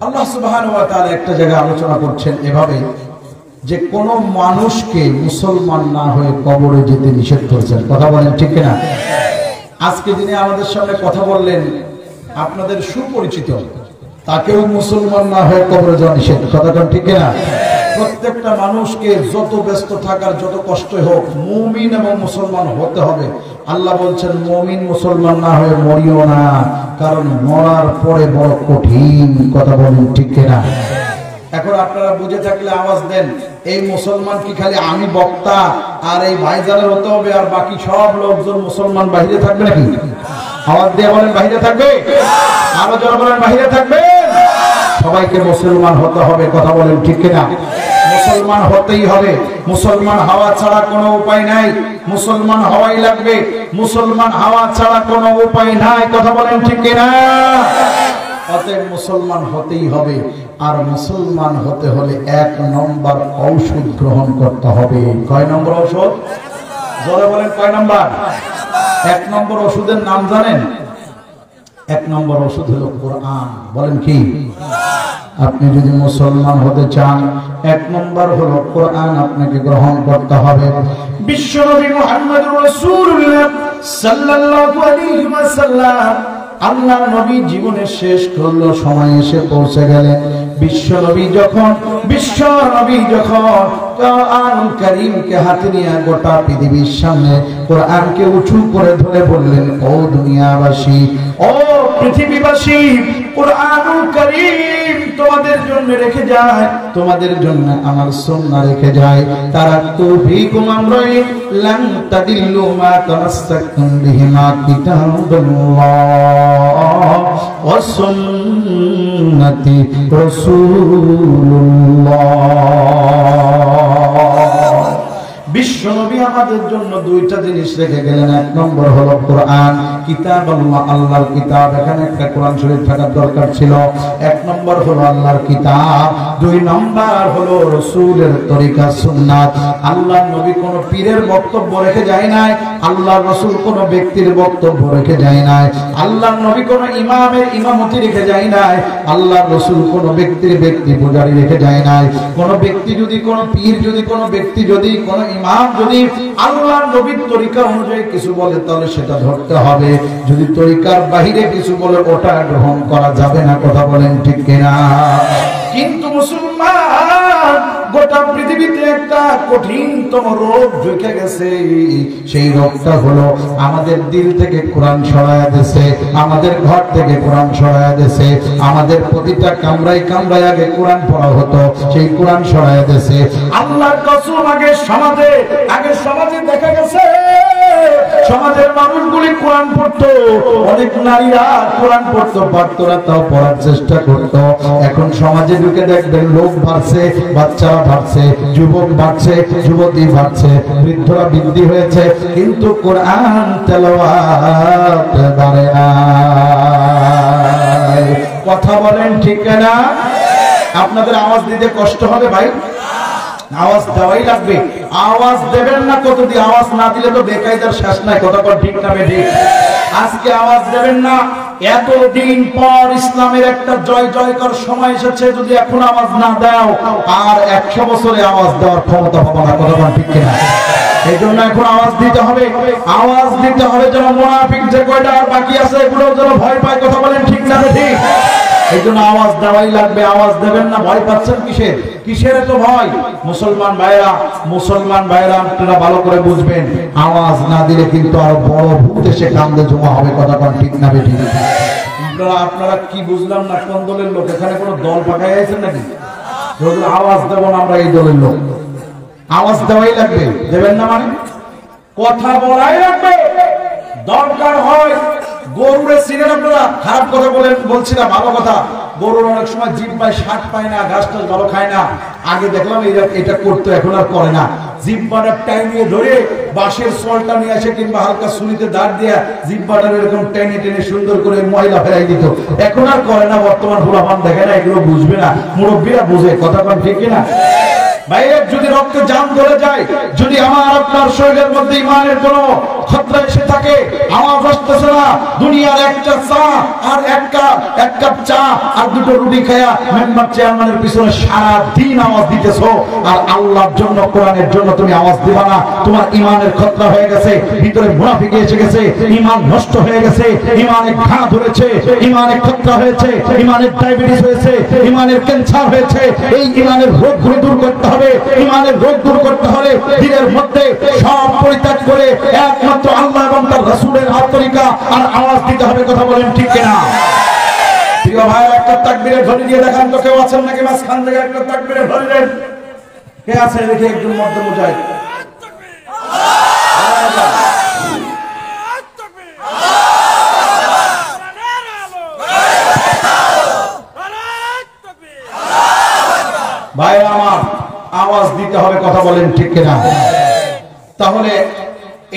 আল্লাহ সুবহানাহু ওয়া তাআলা একটা জায়গায় আলোচনা করছেন এভাবে যে কোন মানুষকে মুসলমান না হয়ে কবরে যেতে নিষেধ করেছেন। কথা বলেন ঠিক কিনা? আজকে যিনি আমাদের সামনে কথা বললেন আপনাদের সুপরিচিত, তাকেও মুসলমান না হয়ে কবরে যাওয়া নিষেধ। কথাটা ঠিক কিনা? প্রত্যেকটা মানুষকে যত ব্যস্ত থাকার যত কষ্ট হোক মুমিন এবং মুসলমান হতে হবে। আল্লাহ বলছেন মুমিন মুসলমান না হয়ে মরিও না, কারণ মরার পরে বড় কঠিন। কথা বলেন ঠিক কিনা? এখন আপনারা বুঝে থাকলে আওয়াজ দেন, এই মুসলমান কি খালি আমি বক্তা আর এই ভাইজানের হতে হবে আর বাকি সব লোকজন মুসলমান বাইরে থাকবে নাকি? আওয়াজ দিয়ে বলেন বাইরে থাকবে, আরো যারা বলেন বাইরে থাকবে। সবাইকে মুসলমান হতে হবে। কথা বলেন ঠিক কিনা? মুসলমান হতেই হবে। মুসলমান হওয়া ছাড়া কোনো উপায় নাই। মুসলমান হওয়াই লাগবে। মুসলমান হওয়া ছাড়া কোনো উপায় নাই। কথা বলেন ঠিক কিনা? অতএব মুসলমান হতেই হবে। আর মুসলমান হতে হলে 1 নম্বর ঔষধ গ্রহণ করতে হবে। কয় নম্বর ঔষধ? জোরে বলেন কয় নম্বর? 1 নম্বর ওষুধের নাম জানেন? 1 নম্বর ওষুধ হলো কোরআন। বলেন কি? আপনি যদি মুসলমান হতে চান 1 নম্বর হলো কোরআন আপনাকে গ্রহণ করতে হবে। বিশ্বনবী মুহাম্মদুর রাসূলুল্লাহ সাল্লাল্লাহু আলাইহি ওয়াসাল্লাম আল্লাহর নবী জীবনের শেষ করল, সময় এসে পৌঁছে গেলেন। বিশ্বনবী যখন কোরআনুল কারীমকে হাতে নিয়ে গোটা পৃথিবীর সামনে কোরআনকে উঁচু করে ধরে বললেন, ও দুনিয়াবাসী, ও পৃথিবীবাসী, কোরআনুল কারীম তোমাদের জন্য রেখে যায়, তোমাদের জন্য আমার সুন্নাহ রেখে যায়। তারাকতু ফীকুম আমরাইন লান তাদিল্লু মা তামাসসাকতুম বিহিমা কিতাবাল্লাহ ওয়া সুন্নতি রাসূলুল্লাহ। বিশ্বনবী আমাদের জন্য 2টা জিনিস রেখে গেলেন। 1 নম্বর হলো কোরআন, কিতাব আল্লাহ, আল্লাহর কিতাব। এখানে একটা কোরআন শরীফ থাকার দরকার ছিল। 1 নম্বর হলো আল্লাহর কিতাব, 2 নম্বর হলো রাসূলের তরিকা সুন্নাত। আল্লাহর নবী কোন পীরের বক্তব্য রেখে যায় নাই, আল্লাহর রাসূল কোন ব্যক্তির বক্তব্য রেখে যায় নাই, আল্লাহর নবী কোন ইমামের ইমামতি রেখে যায় নাই, আল্লাহর রাসূল কোন ব্যক্তির ব্যক্তি পূজারি রেখে যায় নাই। কোন ব্যক্তি যদি, কোন পীর যদি, কোন ব্যক্তি যদি, কোন ইমাম যদি আল্লাহর নবীর তরিকা অনুযায়ী কিছু বলে তাহলে সেটা ধরতে হবে। যদি তরিকার বাহিরে কিছু বলে ওটা গ্রহণ করা যাবে না। কথা বলেন ঠিক কিনা? কিন্তু মুসলমান গোটা পৃথিবীতে একটা কঠিনতম রোগ ঢুকে গেছে। সেই রোগটা হলো আমাদের দিল থেকে কোরআন সরায়া দিয়েছে, আমাদের ঘর থেকে কোরআন সরায়া দিয়েছে, আমাদের প্রতিটা কামরায় কামরায় আগে কোরআন পড়া হতো, সেই কোরআন সরায়া দিয়েছে। আল্লাহর কসম, আগে সমাজে দেখা গেছে সমাজের মানুষগুলি কোরআন পড়তো, অনেক নারীরা কোরআন পড়তে পারতো না, তাও পড়ার চেষ্টা করতো। এখন সমাজে ঢুকে দেখবেন লোক বাড়ছে, বাচ্চারা বাড়ছে, যুবক বাড়ছে, যুবতী বাড়ছে, বৃদ্ধরা বৃদ্ধি হয়েছে, কিন্তু কোরআন তেলাওয়াত বাড়ে না। কথা বলেন ঠিক না? আপনাদের আওয়াজ দিতে কষ্ট হবে ভাই, আওয়াজ দেওয়াই লাগবে। আওয়াজ দেবেন না কতদিন? আওয়াজ না দিলে তো বেকায়দার শেষ নাই। কথা বল ঠিক না বেঠিক? আজকে আওয়াজ দেবেন না, এতদিন পর ইসলামের একটা জয় জয়কার সময় এসেছে, যদি এখন আওয়াজ না দাও আর 100 বছরে আওয়াজ দেওয়ার ক্ষমতা হবে না। কথা বল ঠিক কিনা? এই জন্য এখন আওয়াজ দিতে হবে, আওয়াজ দিতে হবে যেন মুনাফিক যে কয়টা আর বাকি আছে এগুলো যেন ভয় পায়। কথা বলেন ঠিক না বেঠিক? এই জন্য আওয়াজ দেওয়াই লাগবে। আওয়াজ দেবেন না, ভয় পাচ্ছেন কিসের এত ভয়? মুসলমান ভাইরা আপনারা ভালো করে বুঝবেন, আওয়াজ না দিলে কিন্তু আরো বড় ভূত এসে কান্দে জমা হবে। কথা কোন ঠিক না বেঠিক? আপনারা কি বুঝলাম না কোন দলের লোক? এখানে কোন দল পাকাই আছেন নাকি? আওয়াজ দেব না আমরা এই দলের লোক। আওয়াজ দেওয়াই লাগবে, দেবেন না মানে কথা বলাই লাগবে। দরকার হয় গরুরে চিনেন আপনারা? খারাপ কথা বলছি না, ভালো কথা। গরুর অনেক সময় জিভ পায়, শাক পায় না, ঘাস টাস ভালো খায় না। আগে দেখলাম এটা করতো, এখন আর করে না। জিব্বাটা টাইমিয়ে ধরে বাঁশের সলটা নিয়ে আসে কিংবা হালকা সুলিতে দাঁড় দিয়ে জিব্বাটা এরকম টেনে টেনে সুন্দর করে ময়লা ফেলাই দিত। এখন আর করে না। বর্তমান ফুলাফান দেখে না, এগুলো বুঝবে না, মুরব্বীরা বুঝে। কথা কোন ঠিক কিনা? ভাইয়ের যদি রক্তে জাম ধরে যায়, যদি আমার আপনার শরীরের মধ্যে ইমানের কোনো খতরা এসে থাকে, আওয়াজ আসতেছে না, দুনিয়ার একটা চা আর এক কাপ চা আর দুটো রুটি খায়া মেম্বার চেয়ারম্যানের পিছনে সারা দিন আওয়াজ দিতেছো, আর আল্লাহর জন্য কোরআনের জন্য তুমি আওয়াজ দিবা না। তোমার ঈমানের খতরা হয়ে গেছে, ভিতরে মুনাফিকি এসে গেছে, ঈমান নষ্ট হয়ে গেছে, ঈমানে ঘা ধরেছে, ঈমানে খতরা হয়েছে, ঈমানের ডায়াবেটিস হয়েছে, ঈমানের ক্যান্সার হয়েছে। এই ঈমানের রোগগুলো দূর করতে হবে। ঈমানের রোগ দূর করতে হলে দিনের মধ্যে সব পরিত্যাগ করে একমাত্র আল্লাহ এবং তার রাসূলের আত্মরিকা আর আওয়াজ দিতে হবে। কথা বলেন ঠিক কিনা? প্রিয় ভাই, একটা তাকবীরের ধ্বনি দিয়ে দেখান তো কেউ আছেন নাকি মাঝখান থেকে একটা তাকবীরের ধ্বনি দেন। কে আছে দেখি একজন মধ্যে মুজাহিদ। ভাই আমার, আওয়াজ দিতে হবে। কথা বলেন ঠিক কিনা? তাহলে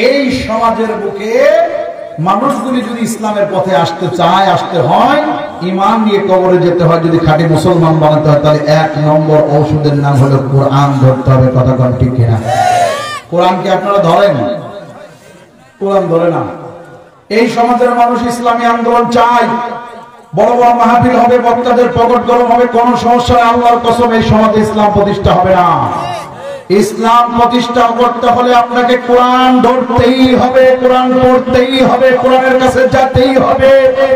এই সমাজের বুকে মানুষগুলি যদি ইসলামের পথে আসতে চায়, আসতে হয়, ঈমান নিয়ে কবরে যেতে হয়, যদি খাঁটি মুসলমান বানাতে হয়, তাহলে 1 নম্বর ঔষধের নাম হলো কোরআন ধরতে হবে। কথা বলেন ঠিক কিনা? কোরআনকে আপনারা ধরেন? কোরআন ধরে না। এই সমাজের মানুষ ইসলামী আন্দোলন চায়, বড় বড় মাহফিল হবে, বক্তাদের পকেট গরম হবে, কোন সমস্যা নেই। আল্লাহর কসম, এই সমাজে ইসলাম প্রতিষ্ঠা হবে না। ইসলাম প্রতিষ্ঠা করতে হলে আপনাকে কোরআন ধরতেই হবে, কোরআন পড়তেই হবে, কোরআনের কাছে যেতেই হবে।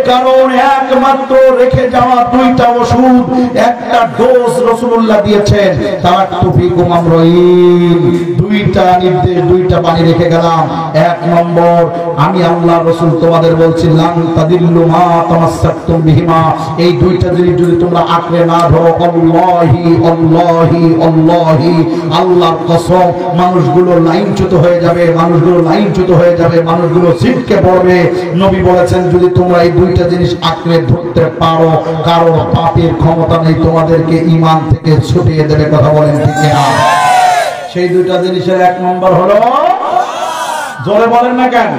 কারণ একমাত্র রেখে যাওয়া 2টা ওষুধ, একটা ডোজ রাসূলুল্লাহ দিয়েছেন, তারাক্তু ফীকুম আমরাইন, 2টা নির্দেশ, 2টা বাণী রেখে গেলাম। 1 নম্বর, আমি আল্লাহ রাসূল তোমাদের বলছি, লান তাদিল্লু মা তামাসসাকতুম বিহিমা, এই 2টা জিনিস যদি তোমরা আঁকড়ে না ধরো, আল্লাহি আল্লাহি আল্লাহি, আল্লাহর কসম, মানুষগুলো লাইনচ্যুত হয়ে যাবে, মানুষগুলো লাইনচ্যুত হয়ে যাবে, মানুষগুলো ছিটকে পড়বে। নবী বলেছেন, যদি তোমরা এই 2টা জিনিস আঁকড়ে ধরতে পারো, কারো পাপের ক্ষমতা নেই তোমাদেরকে ঈমান থেকে ছুটিয়ে দেবে। কথা বলেন ঠিক না? সেই 2টা জিনিসের 1 নম্বর হলো, জোরে বলেন না কেন,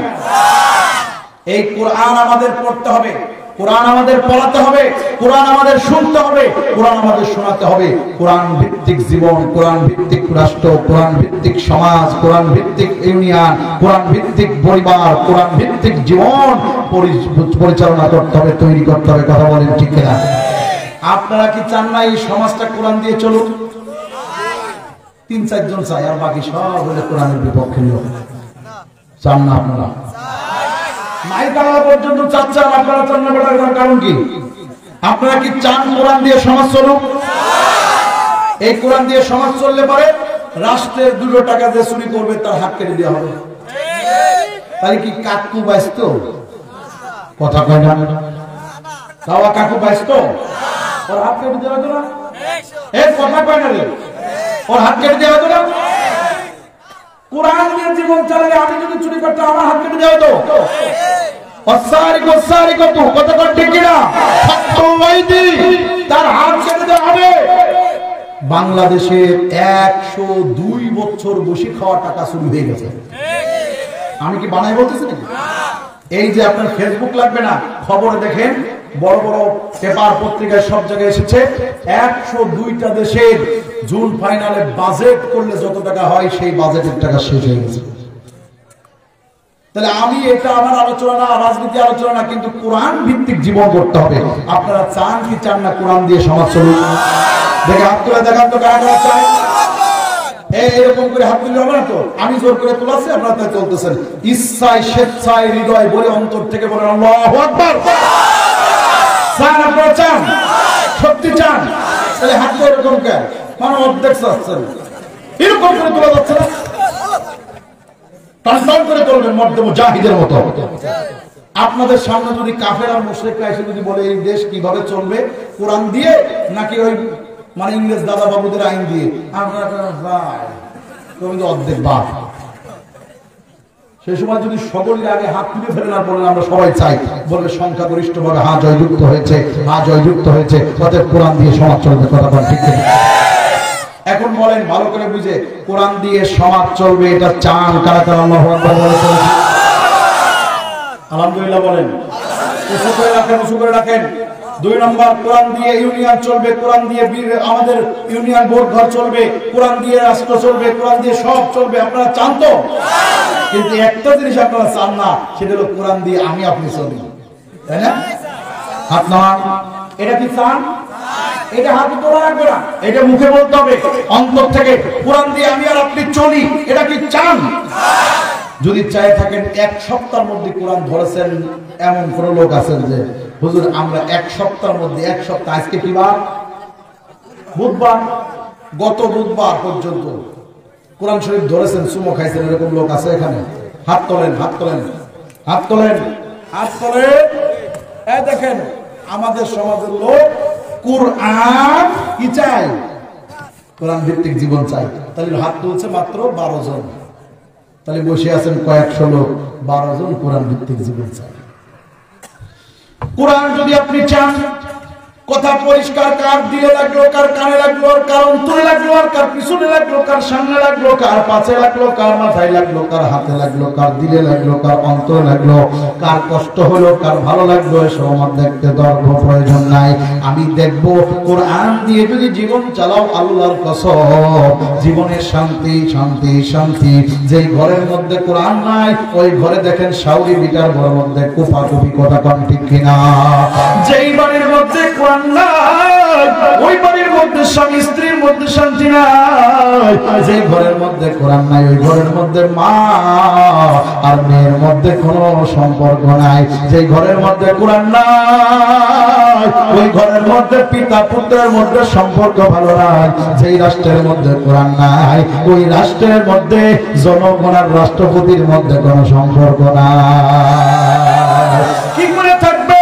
এই কোরআন আমাদের পড়তে হবে, কোরআন আমাদের পড়াতে হবে, কোরআন আমাদের শুনতে হবে, কোরআন আমাদের শোনাতে হবে। কোরআন ভিত্তিক জীবন, কোরআন ভিত্তিক রাষ্ট্র, কোরআন ভিত্তিক সমাজ, কোরআন ভিত্তিক ইউনিয়ন, কোরআন ভিত্তিক পরিবার, কোরআন ভিত্তিক জীবন পরিচালনা করতে হবে, তৈরি করতে হবে। কথা বলেন ঠিক কিনা? আপনারা কি চান না এই সমাজটা কোরআন দিয়ে চলুক? 3-4 জন চাই, আর বাকি সব হলে কোরআনের বিপক্ষে লোক। চান না আপনারা? নাই তারা পর্যন্ত চাচ্ছেন, আপনারা চান না, বলার কারণ কি? আপনারা কি চান কোরআন দিয়ে সমাজ চলুক? এই কোরআন দিয়ে সমাজ চললে পরে রাষ্ট্রের 2 টাকা যে চুরি করবে তার হাত কেটে দেওয়া হবে। তাই কি কাকু বাইস্ত? কথা কয় না? তাওয়া কাকু বাইস্ত? ওর হাত কেটে দেওয়া হতো না? এই কথা কয় না রে, ওর হাত কেটে দেওয়া হতো না? কোরআন দিয়ে জীবন চালালে আমি যদি চুরি করতে আমার হাত কেটে দেওয়া হতো। কত ঠিক কিনা? তার হাত কেটে দেওয়া হবে। বাংলাদেশের 102 বছর বসে খাওয়া টাকা চুরি হয়ে গেছে। আমি কি বানাই বলতেছি নাকি? এই যে আপনার ফেসবুক লাগবে না, খবরে দেখেন, বড় বড় পেপার পত্রিকায় সব জায়গায় এসেছে, 102টা দেশের জুন ফাইনালে বাজেট করলে যত টাকা হয় সেই বাজেটের টাকা শেষ হয়ে গেছে। তাহলে আমি, এটা আমার আলোচনা না, রাজনীতি আলোচনা না, কিন্তু কোরআন ভিত্তিক জীবন করতে হবে। আপনারা চান কি চান না কোরআন দিয়ে সমাজ চলুক? দেখে হাত তুলে দেখান তো কারা কারা চায়। এরকম করে হাত তুলে হবে না তো? আমি জোর করে তোলাচ্ছি, আপনারা তাই চলতেছেন। ইচ্ছায়, স্বেচ্ছায়, হৃদয় বলে, অন্তর থেকে বলেন আল্লাহু আকবার। চান আপনারা? চান? সত্যি চান? তাহলে হাত দিয়ে এরকম কেন? মানে অর্ধেক চাচ্ছেন, এরকম করে তোলা যাচ্ছে না, টান করে তোলবেন মধ্যে মুজাহিদের মতো। আপনাদের সামনে যদি কাফের আর মুশরিকরা এসে যদি বলে এই দেশ কিভাবে চলবে, কোরআন দিয়ে নাকি ওই মানে ইংরেজ দাদা বাবুদের আইন দিয়ে, অর্ধেক বাদ। সেই সময় যদি সকলের আগে হাত তুলে ফেলেন আর বলেন আমরা সবাই চাই, বলবে সংখ্যাগরিষ্ঠ ভাবে হ্যাঁ জয়যুক্ত হয়েছে, হ্যাঁ জয়যুক্ত হয়েছে, অতএব কোরআন দিয়ে সমাজ চলবে। কথা বল ঠিক ঠিক? এখন বলেন ভালো করে বুঝে, কোরআন দিয়ে সমাজ চলবে, এটা চান কারা কারা? আল্লাহু আকবার বলেছেন, আলহামদুলিল্লাহ বলেন। উঁচু করে রাখেন, উঁচু করে রাখেন। দুই নম্বর, কোরআন দিয়ে ইউনিয়ন চলবে, কোরআন দিয়ে আমাদের ইউনিয়ন বোর্ড ঘর চলবে, কোরআন দিয়ে রাষ্ট্র চলবে, কোরআন দিয়ে সব চলবে। আপনারা চান তো? কিন্তু একটা জিনিস আপনারা চান না, সেটা হলো কোরআন দিয়ে আমি আপনি চলি, তাই না? হাত নামান। এটা কি চান? এটা হাতে তোলা রাখবে না, এটা মুখে বলতে হবে অন্তর থেকে, কোরআন দিয়ে আমি আর আপনি চলি। এটা কি চান? যদি চাই থাকেন, এক সপ্তাহের মধ্যে কোরআন ধরেছেন এমন কোন লোক আছেন যে হুজুর আমরা এক সপ্তাহের মধ্যে, এক সপ্তাহ, আজকে কি বার? বুধবার, গত বুধবার পর্যন্ত কোরআন শরীফ ধরেছেন, চুমো খাইছেন, এরকম লোক আছে এখানে? হাত তোলেন, হাত তোলেন, হাত তোলেন, হাত তোলেন। এই দেখেন আমাদের সমাজের লোক কোরআন কি চাই? কোরআন ভিত্তিক জীবন চাই। তাহলে হাত তুলছে মাত্র 12 জন, তাহলে বসে আছেন কয়েকশো লোক, 12 জন কোরআন ভিত্তিক জীবন চাই। কোরআন যদি আপনি চান, কথা পরিষ্কার, কার দিলে লাগলো, কার কানে লাগলো, কার অন্তরে লাগলো, আর কার পিছনে লাগলো, কার সামনে লাগলো, কার পাশে লাগলো, কার মাথায় লাগলো, কার হাতে লাগলো, কার দিলে লাগলো, কার অন্তরে লাগলো, কার কষ্ট হলো, কার ভালো লাগলো, এসব আমার দেখতে দরব প্রয়োজন নাই। আমি দেখবো কোরআন দিয়ে যদি জীবন চালাও, আল্লাহর কসম জীবনের শান্তি, শান্তি, শান্তি। যেই ঘরের মধ্যে কোরআন নাই, ওই ঘরে দেখেন সাউরি বিটার ঘরের মধ্যে কুফাকুফি, কথা কম ঠিক কিনা? যেই বাড়ির মধ্যে কোরআন ওই বাড়ির মধ্যে স্বামী স্ত্রীর মধ্যে শান্তি নাই। যে ঘরের মধ্যে কোরআন নাই, ওই ঘরের মধ্যে মা আর মেয়ের মধ্যে কোনো সম্পর্ক নাই। যে ঘরের মধ্যে কোরআন নাই, ওই ঘরের মধ্যে পিতা পুত্রের মধ্যে সম্পর্ক ভালো নাই। যেই রাষ্ট্রের মধ্যে কোরআন নাই, ওই রাষ্ট্রের মধ্যে জনগণ আর রাষ্ট্রপতির মধ্যে কোনো সম্পর্ক নাই। কি করে থাকবে?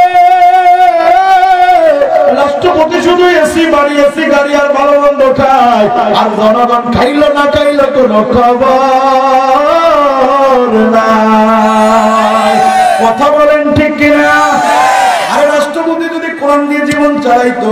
রাষ্ট্রপতি শুধু এসি বাড়ি, এসি গাড়ি আর ভালো মন্দ খায়, আর জনগণ খাইলো না খাইলো কোনো খবর নাই। কথা বলেন ঠিক কিনা? আর রাষ্ট্রপতি যদি কোরআন দিয়ে জীবন চালাইতো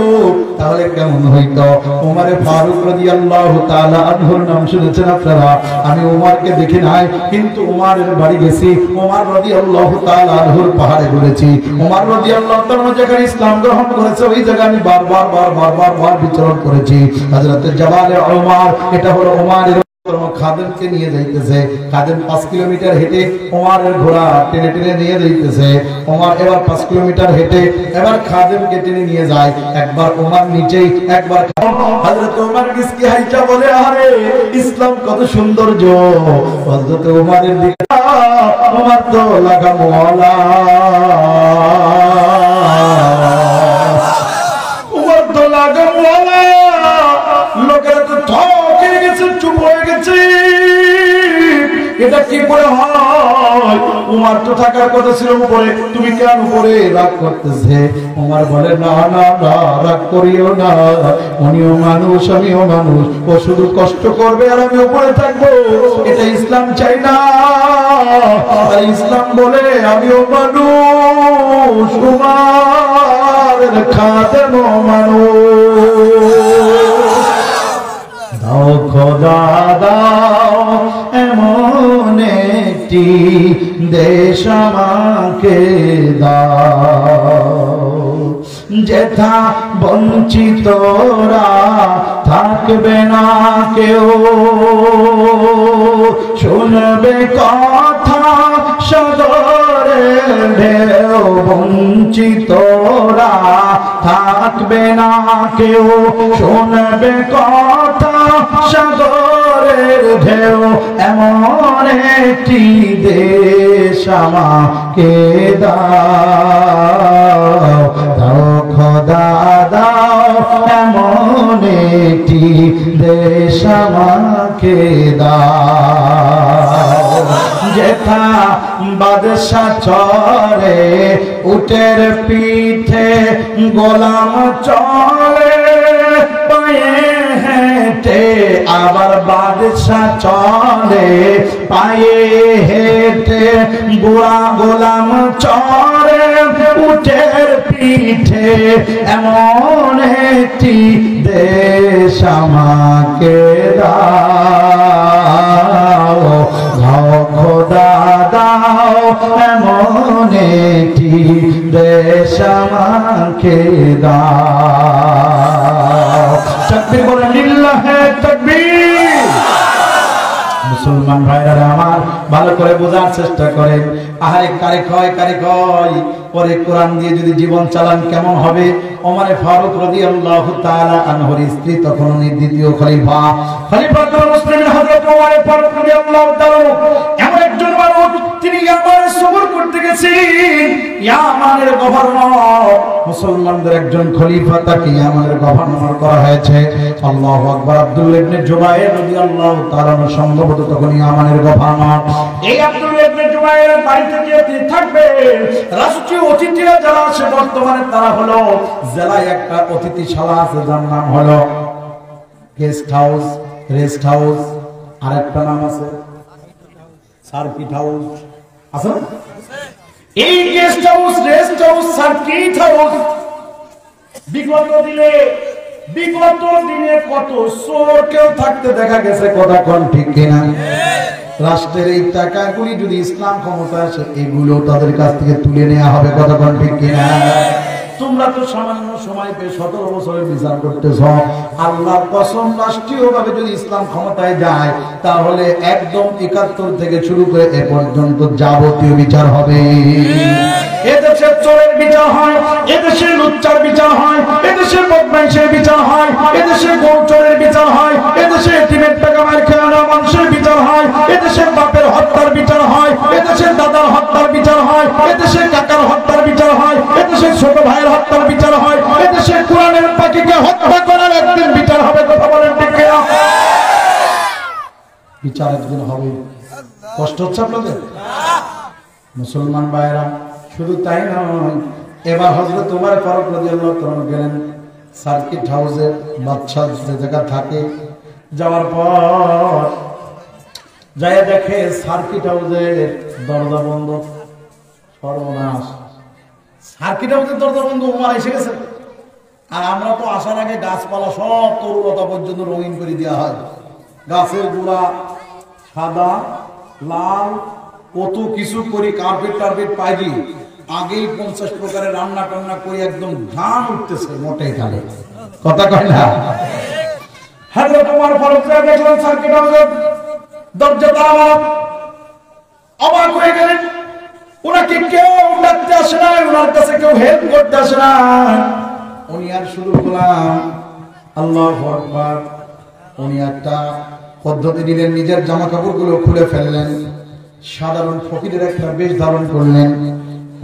তাহলে কেমন হইতো? ওমরে ফারুক রাদিয়াল্লাহু তাআলা আনহুর নাম শুনেছেন আপনারা? আমি ওমরকে দেখি নাই, কিন্তু ওমরের বাড়ি গেছি। ওমর রাদিয়াল্লাহু তাআলা আনহুর পাহাড়ে ঘুরেছি। ওমর রাদিয়াল্লাহু তাআলা যেখানে ইসলাম গ্রহণ করেছে, ওই জায়গায় আমি বারবার বিচরণ করেছি। হযরত জাবালে ওমর, এটা হলো ওমরের খাদেমকে নিয়ে যাইতেছে। খাদেম 5 কিলোমিটার হেঁটে ওমরের ঘোড়া টেনে টেনে নিয়ে যাইতেছে। ওমর এবার 5 কিলোমিটার হেঁটে এবার খাদেমকে টেনে নিয়ে যায়। একবার ওমর নিচেই, একবার হযরত ওমর মিসকি হাইটা বলে, আরে ইসলাম কত সৌন্দর্য। হযরত ওমরের দিকে ওমর তো লাগা মোলা, ওমর তো লাগা মোলা। লোকেরা তো ঠকে গেছে, চুপ হয়ে গেছে। এটা কি করে হয়? উমার তো থাকার কথা ছিল উপরে, তুমি কেন উপরে রাগ করতেছে? উমার বলে, না না না, রাগ করিও না, উনিও মানুষ আমিও মানুষ, ও শুধু কষ্ট করবে আর আমি উপরে থাকবো, এটা ইসলাম চাই না। আর ইসলাম বলে আমিও মানুষ, উমারের খাদেমও মানুষ। দাও খোদা দাও এমন একটি দেশ আমাকে দাও, যেথা বঞ্চিতরা থাকবে না কেউ, শুনবে কথা সাগরের ঢেউ, বঞ্চিতরা থাকবে না কেউ, শুনবে কথা সাগরের ঢেউ, এমন একটি দেশ আমাকে দাও, দাও খোদা দাও এমন একটি দেশ আমাকে দাও, যেথা বাদশা চলে উটের পিঠে, গোলাম চলে পায়ে হেঁটে, আবার বাদশা চলে পায়ে হেঁটে, বুড়া গোলাম চলে উটের পিঠে, এমন একটি দেশ আমাকে দাও, দাও খোদা দাও এমন একটি দেশ আমাকে আমাকে দাও। তাকবীর বলেন, লিল্লাহে তাকবীর। মুসলমান ভাইরা আমার, ভালো করে বোঝার চেষ্টা করেন। আহারে কারে কয় পরে কোরআন দিয়ে যদি জীবন চালান কেমন হবে। ওমর ফারুক রাদিয়াল্লাহু তাআলা আনহুর স্ত্রী তখন উনি দ্বিতীয় খলিফাতুল মুসলিমিন হযরত ওমর ফারুক রাদিয়াল্লাহু তাআলা এমন একজন মানুষ, তিনি ইয়ামানে সফর করতে গেছেন। ইয়ামানের গভর্নর, মুসলমানদের একজন খলিফা, তাকে ইয়ামানের গভর্নর করা হয়েছে। আল্লাহু আকবার। আব্দুল্লাহ ইবনে জুবায়ের রাদিয়াল্লাহু তাআলা সম্ভবত তখন ইয়ামানের গভর্নর। এই আব্দুল্লাহ ইবনে জুবায়েরের বাড়িতে গিয়ে তিনি থাকবেন। রাষ্ট্রীয় অতিথিরা যারা আছে বর্তমানে তারা হলো জেলায় একটা অতিথিশালা আছে, যার নাম হলো গেস্ট হাউস, রেস্ট হাউস, আর একটা নাম আছে সার্কিট হাউস। আছে এই guest house, rest house, circuit house বিগত দিনে কত চোর কেউ থাকতে দেখা গেছে। কথা কোন ঠিক কিনা? রাষ্ট্রের এই টাকাগুলি যদি ইসলাম ক্ষমতা আসে, এগুলো তাদের কাছ থেকে তুলে নেওয়া হবে। কথা কোন ঠিক কিনা? তোমরা তো সামান্য সময় পেয়ে 17 বছরের বিচার করতেছ। আল্লাহর কসম, রাষ্ট্রীয়ভাবে যদি ইসলাম ক্ষমতায় যায় তাহলে একদম 71 থেকে শুরু করে এ পর্যন্ত যাবতীয় বিচার হবে। এদেশে চোরের বিচার হয়, এদেশে লুচ্চার বিচার হয়, এদেশে বদমাইশের বিচার হয়, এদেশে গৌচরের বিচার হয়, এদেশে এতিমের টাকা মার খেলানো মানুষের বিচার হয়, এদেশে বাপের হত্যার বিচার হয়, এদেশে দাদার হত্যার বিচার হয়, এদেশে কাকার হত্যার বিচার হয়, এদেশে ছোট ভাইয়ের হত্যার বিচার হয়, এদেশে কোরআনের পাখিকে হত্যা করার একদিন বিচার হবে। কথা বলেন ঠিক কিনা? বিচার একদিন হবে। কষ্ট হচ্ছে আপনাদের? মুসলমান ভাইরা, শুধু তাই নয়, এবার হযরত ওমর ফারুক রাদিয়াল্লাহু তাআলা গেলেন সার্কিট হাউসে, বাদশা যে জায়গা থাকে। যাওয়ার পর যায় দেখে সার্কিট হাউসের দরজা বন্ধ। সর্বনাশ, সার্কিট হাউসের দরজা বন্ধ। ওমর এসে গেছে। আর আমরা তো আসার আগে গাছপালা সব তরুলতা পর্যন্ত রঙিন করে দেওয়া হয়। গাছের গোড়া সাদা, লাল, কত কিছু করি, কার্পেট টার্পেট পাইজি। আগেই 50 প্রকারের রান্না টান্না করে একদম ধান উঠতেছে মোটাই খালে। কথা কয় না? হযরত ওমর ফারুক দেখলেন সার্কিট হাউসের দরজা তালা। অবাক হয়ে গেলেন। ওনাকে কেউ ডাকতে আসে না, ওনার কাছে কেউ হেল্প করতে আসে না। উনি আর শুরু করলাম আল্লাহু আকবার। উনি একটা পদ্ধতি নিলেন, নিজের জামা কাপড়গুলো খুলে ফেললেন, সাধারণ ফকিরের একটা বেশ ধারণ করলেন।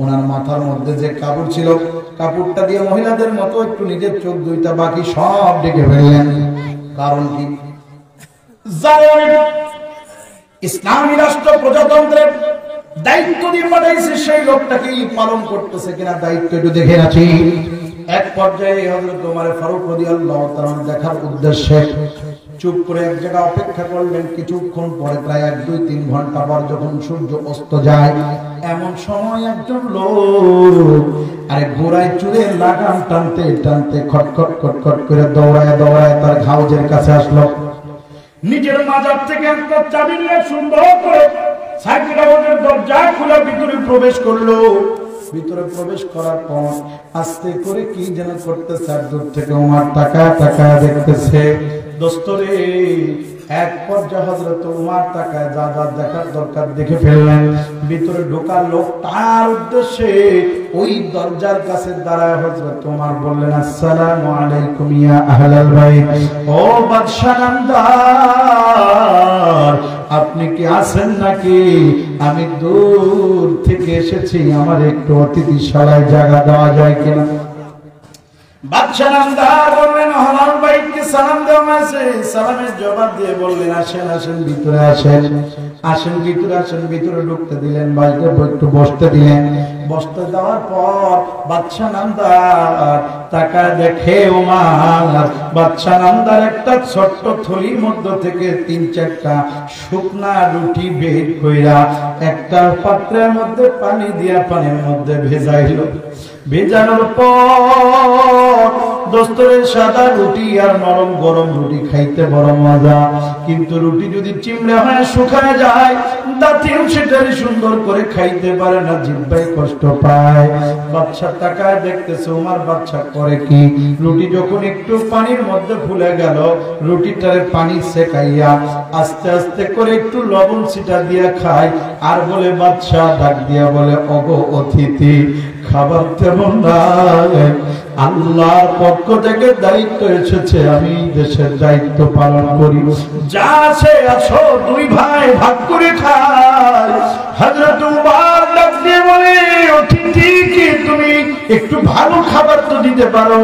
ওনার মাথার মধ্যে যে কাপড় ছিল, কাপড়টা দিয়ে মহিলাদের মতো একটু নিজের চোখ দুইটা বাকি সব ঢেকে ফেললেন। কারণ কি? ইসলামী রাষ্ট্র প্রজাতন্ত্রের দায়িত্ব দিয়ে পাঠাইছে, সেই লোকটাকে পালন করতেছে কিনা দায়িত্ব একটু দেখে আছি। এক পর্যায়ে হযরত ওমর ফারুক রাদিয়াল্লাহু তাআলা দেখার উদ্দেশ্যে চুপ করে এক জায়গায় অপেক্ষা করলেন। কিছুক্ষণ পরে, প্রায় 1-2-3 ঘন্টা পর যখন সূর্য অস্ত যায়, এমন সময় একজন লোক আরে ঘোড়ায় চুড়ে লাগাম টানতে টানতে খটখট খটখট করে দৌড়ায় তার হাউজের কাছে আসলো। নিজের মাজার থেকে একটা চাবি নিয়ে সুন্দর করে সার্কিট হাউসের দরজা খুলে ভিতরে প্রবেশ করলো। ভিতরে প্রবেশ করার পর আস্তে করে কি যেন করতেছে, দূর থেকে ওমর তাকায় দেখতেছে। দোস্তরে, এক পর্যায়ে হযরত ওমর তাকায় যা দেখার দরকার দেখে ফেললেন। ভিতরে ঢোকার লোক তার উদ্দেশ্যে ওই দরজার কাছে দাঁড়ায় হযরত ওমর বললেন, আসসালামু আলাইকুম ইয়া আহলাল বাইত। ও বাদশা নামদার, আপনি কি আছেন নাকি? আমি দূর থেকে এসেছি, আমার একটু অতিথিশালায় জায়গা দেওয়া যায় কিনা? বাদশা নামদার বললেন, আহলাল বাইতকে সালাম দেওয়া আছে। সালামের জবাব দিয়ে বললেন, আসেন ভিতরে আসেন ভিতরে ঢুকতে দিলেন। বাইরে একটু বসতে দিলেন। বসতে দেওয়ার পর বাদশা নামদার তাকায় দেখে ওমর বাদশা নামদার একটা ছোট্ট থলির মধ্যে থেকে 3-4টা শুকনা রুটি বের কইরা একটা পাত্রের মধ্যে পানি দিয়া পানির মধ্যে ভেজাইল। ভেজানোর পর দোস্তরের সাদা রুটি আর নরম গরম রুটি খাইতে বড় মজা, কিন্তু রুটি যদি চিমড়ে হয় শুকায় যায়, দাঁতেও সেটারে সুন্দর করে খাইতে পারে না, জিহ্বায় কষ্ট পায়। বাচ্চা তাকায় দেখতেছে ওমার বাচ্চা করে কি, রুটি যখন একটু পানির মধ্যে ফুলে গেল, রুটিটারে পানি সেকাইয়া আস্তে আস্তে করে একটু লবণ ছিটা দিয়া খায়, আর বলে বাচ্চা ডাক দিয়া বলে, ওগো অতিথি, খাবার তেমন নাই, আল্লাহর পক্ষ থেকে দায়িত্ব এসেছে, আমি দেশের দায়িত্ব পালন করি, যা আছে আছো দুই ভাই ভাগ করে খায়। হযরত উমর ডাক দিয়ে বলে, অতিথি কি তুমি একটু ভালো খাবার তো দিতে পারো?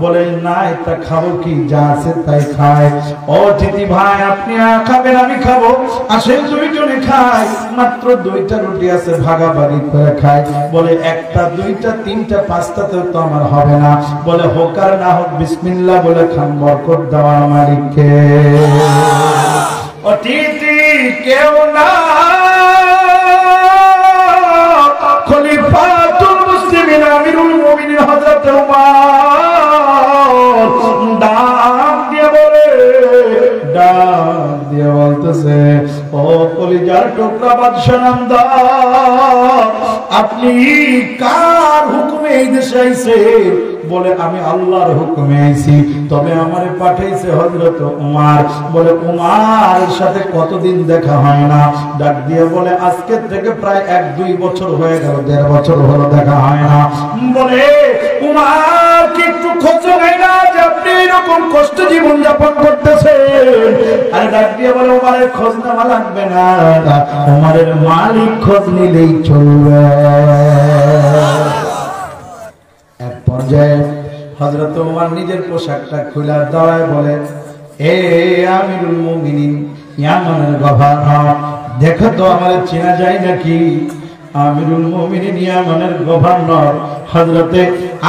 বলে, না, এটা খাবো কি, যা আছে তাই খায়। অতিথি ভাই, আপনি খাবেন আমি খাবো, আসেন দুইজনে খাই, মাত্র দুইটা রুটি আছে, ভাগাভাগি করে খাই। বলে, একটা দুইটা তিনটা পাঁচটাতেও তো আমার হবে না। বলে, হোক আর না হোক বিসমিল্লাহ বলে খান, বরকত দেওয়ার মালিককে। অতিথি কেউ না, খলিফাতুল মুসলিমিন আমিরুল মুমিনিন হযরত ওমর ডাক দিয়ে বলতেছে, ও কলিজার টুকরা বাদশা নামদার, আপনি কার হুকুমে এই দেশে আইছেন? বলে, আমি আল্লাহর হুকুমে আইছি, তবে আমারে পাঠাইছে হযরত ওমর। বলে, ওমরের সাথে কতদিন দেখা হয় না? ডাক দিয়ে বলে, আজকে থেকে প্রায় 1-2 বছর হয়ে গেল, 1.5 বছর হলো দেখা হয় না। বলে, ওমর কি একটু খোঁজ নেয় না যে আপনি এরকম কষ্ট জীবন যাপন করতেছেন? আরে ডাক দিয়ে বলে, ওমরের খোঁজ নেওয়া লাগবে না, ওমরের মালিক খোঁজ নিলেই চলবে। এক পর্যায়ে হযরত ওমর নিজের পোশাকটা খুলে দাঁড়ায় বলে, এ আমিরুল মুমিনিন, ইয়ামানের গভর্নর, দেখো তো আমার চেনা যায় নাকি? আমিরুল মুমিনিন ইয়ামানের গভর্নর হযরতে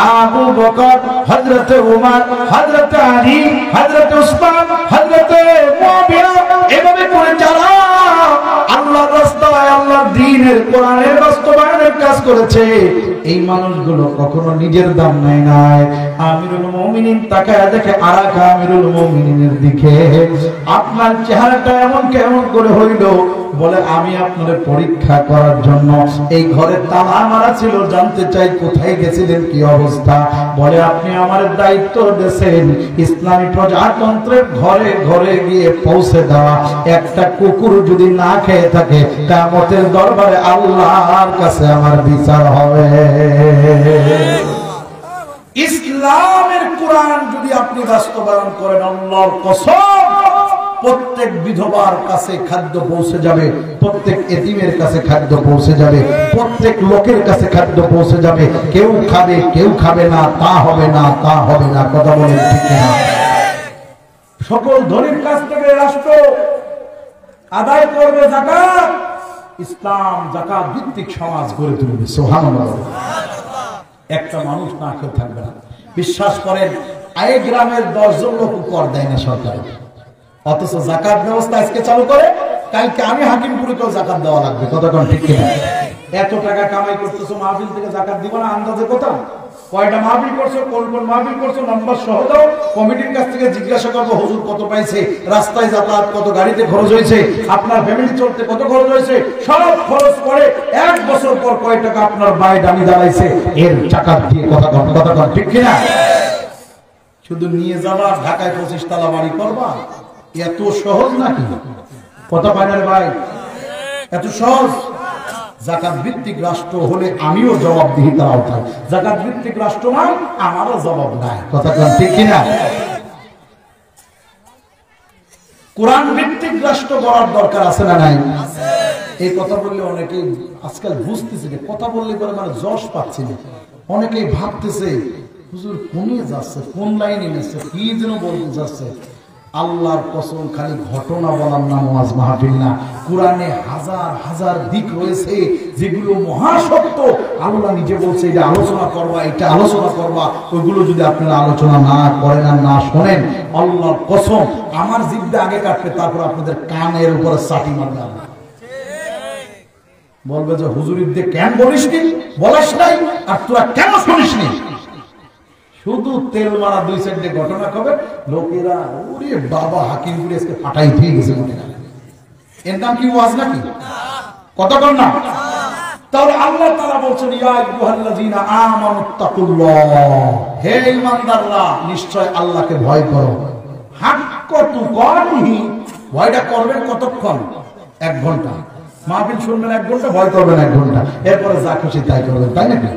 আবু বকর, হযরতে উমর, হযরতে আলী, হযরতে উসমান, হযরতে মুআবিয়া, এভাবে করে যারা আল্লাহর রাস্তায় আল্লাহর দ্বীনের কোরআনের বাস্তবায়নের কাজ করেছে, এই মানুষগুলো কখনো নিজের দাম নেয় নাই। আমিরুল মুমিনিন তাকায় দেখে আরেক আমিরুল মুমিনিনের দিকে, আপনার চেহারাটা এমন কেমন করে হইল? বলে, আমি আপনাদের পরীক্ষা করার জন্য এই ঘরে তালা মারা ছিল, জানতে চাই কোথায় গেছিলেন, কি অবস্থা। বলে, আপনি আমার দায়িত্ব দিয়েছেন ইসলামী প্রজাতন্ত্রের ঘরে ঘরে গিয়ে পৌঁছে দেওয়া, একটা কুকুর যদি না খেয়ে থাকে, কিয়ামতের দরবারে আল্লাহর কাছে আমার বিচার হবে। ইসলামের কোরআন যদি আপনি বাস্তবায়ন করেন, আল্লাহর কসম, প্রত্যেক বিধবার কাছে খাদ্য পৌঁছে যাবে, প্রত্যেক এতিমের কাছে খাদ্য পৌঁছে যাবে, প্রত্যেক লোকের কাছে খাদ্য পৌঁছে যাবে। কেউ খাবে কেউ খাবে না, তা হবে না, তা হবে না। কথা বলেন ঠিক না? সকল ধনীর কাছ থেকে রাষ্ট্র আদায় করবে যাকাত, ইসলাম যাকাত ভিত্তিক সমাজ গড়ে তুলবে। সুবহানাল্লাহ। একটা মানুষ না খেয়ে থাকবে না। বিশ্বাস করেন, এই গ্রামের 10 জন লোক কর দেয় না সরকার, অথচ যাকাত ব্যবস্থা আজকে চালু করে, কালকে আমি হাকিমপুরেও যাকাত দেওয়া লাগবে। কতক্ষণ ঠিক কিনা? এত টাকা কামাই করতেছো, মাহফিল থেকে যাকাত দিব না? আন্দাজে কথা কয়টা মাহফিল করছো, কোন কোন মাহফিল করছো, নম্বর সহ দাও, কমিটির কাছ থেকে জিজ্ঞাসা করবো, হুজুর কত পাইছে, রাস্তায় যাতায়াত কত, গাড়িতে খরচ হয়েছে, আপনার ফ্যামিলি চলতে কত খরচ হয়েছে, সব খরচ করে 1 বছর পর কয় টাকা আপনার বাই দামি দাঁড়াইছে, এর টাকা দিয়ে কথা ঠিক কিনা? শুধু নিয়ে যাবা, ঢাকায় 25 তলা বাড়ি করবা, এত সহজ নাকি? কথা পাইনার ভাই, এত সহজ? যাকাত ভিত্তিক রাষ্ট্র হলে আমিও জবাবদিহিতার আওতায়, যাকাত ভিত্তিক রাষ্ট্র নয়, আমারও জবাব নাই। কথা ঠিক কিনা? কোরআন ভিত্তিক রাষ্ট্র গড়ার দরকার আছে না নাই? এই কথা বললে অনেকেই আজকাল বুঝতেছে, কথা বললে পরে মানে যশ পাচ্ছে না। অনেকেই ভাবতেছে, হুজুর কোনে যাচ্ছে, কোন লাইনে নিচ্ছে, কি যেন বলতে যাচ্ছে। আল্লাহর কসম, খালি ঘটনা বলার নাম ওয়াজ মাহফিল না। কোরআনে হাজার হাজার দিক রয়েছে যেগুলো মহাসত্য। আল্লাহ নিজে বলছে এটা আলোচনা করবা, এটা আলোচনা করবা। ওইগুলো যদি আপনারা আলোচনা না করেন আর না শোনেন, আল্লাহর কসম আমার জিভটা আগে কাটবে, তারপর আপনাদের কানের উপরে চাটি মারবে। বলবে যে হুজুরির দিয়ে কেন বলিস নি, বলাস নাই, আর তোরা কেন শুনিস নি? শুধু তেল মারা 2 সাইডে ঘটনা কবে লোকেরা ওরে বাবা হাকিমপুরে আজকে ফাটাই দিয়ে গেছে মনে হয়। এর নাম কি ওয়াজ নাকি? কথা বল না। তাহলে আল্লাহ তাআলা বলছেন ইয়া আইয়ুহাল্লাযীনা আমানুত্তাকুল্লাহ, হে ঈমানদাররা নিশ্চয় আল্লাহকে ভয় করো। হাক্কা তুকাতিহি, ভয়টা করবেন কতক্ষণ? 1 ঘন্টা। মাহফিল শুনবেন 1 ঘন্টা, ভয় করবেন 1 ঘন্টা, এরপরে যা খুশি তাই করবেন, তাই নাকি?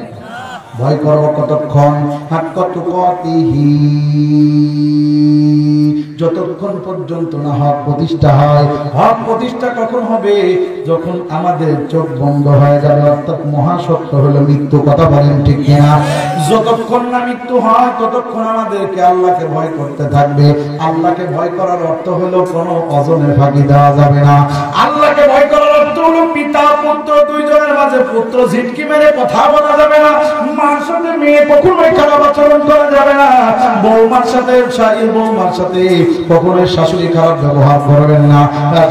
ভয় করবো কতক্ষণ? হাক্কা তুকাতিহি, যতক্ষণ পর্যন্ত না হক প্রতিষ্ঠা হয়। হক প্রতিষ্ঠা কখন হবে? যখন আমাদের চোখ বন্ধ হয়ে যাবে, অর্থাৎ মহাসত্য হলো মৃত্যু। কথা বলেন ঠিক কিনা? যতক্ষণ না মৃত্যু হয় ততক্ষণ আমাদেরকে আল্লাহকে ভয় করতে থাকবে। আল্লাহকে ভয় করার অর্থ হলো কোনো অজনের ফাঁকি দেওয়া যাবে না। আল্লাহকে ভয় করার অর্থ হলো পিতা পুত্র দুইজনের মাঝে পুত্র ঝিটকি মেরে কথা বলা যাবে না। মার সাথে মেয়ে কখনোই খারাপ আচরণ করা যাবে না। বৌমার সাথে বৌমার সাথে কখনোই শাশুড়ি খারাপ ব্যবহার করবেন না।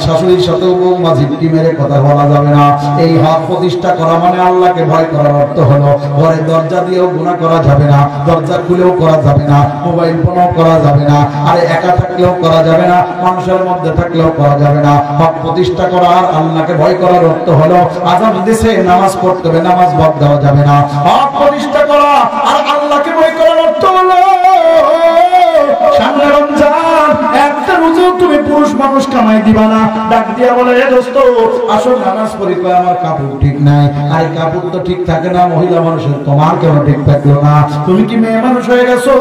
শাশুড়ির সাথেও বৌমা ঝিটকি মেরে কথা বলা যাবে না। এই হক প্রতিষ্ঠা করা মানে আল্লাহকে ভয় করার অর্থ হলো ঘরে দরজা দিয়েও গুনাহ করা যাবে না, দরজা খুলেও করা যাবে না, মোবাইল ফোনও করা যাবে না, আর একা থাকলেও করা যাবে না, মানুষের মধ্যে থাকলেও করা যাবে না। হক প্রতিষ্ঠা করা আর আল্লাহকে ভয় করার অর্থ হলো আযান দিছে নামাজ পড়তে হবে, নামাজ বাদ দেওয়া যাবে না। হক প্রতিষ্ঠা করা আর আল্লাহকে ভয় করার অর্থ হলো সামনে রমজান, একটা রোজা তুমি পুরুষ মানুষ কামাই দিবা না। ডাক দিয়া বলে এ দোস্ত আসো নামাজ পড়ি, কয় আমার কাপড় ঠিক নাই। আরে কাপড় তো ঠিক থাকে না মহিলা মানুষের, তোমার কেন ঠিক থাকলো না? তুমি কি মেয়ে মানুষ হয়ে গেছো?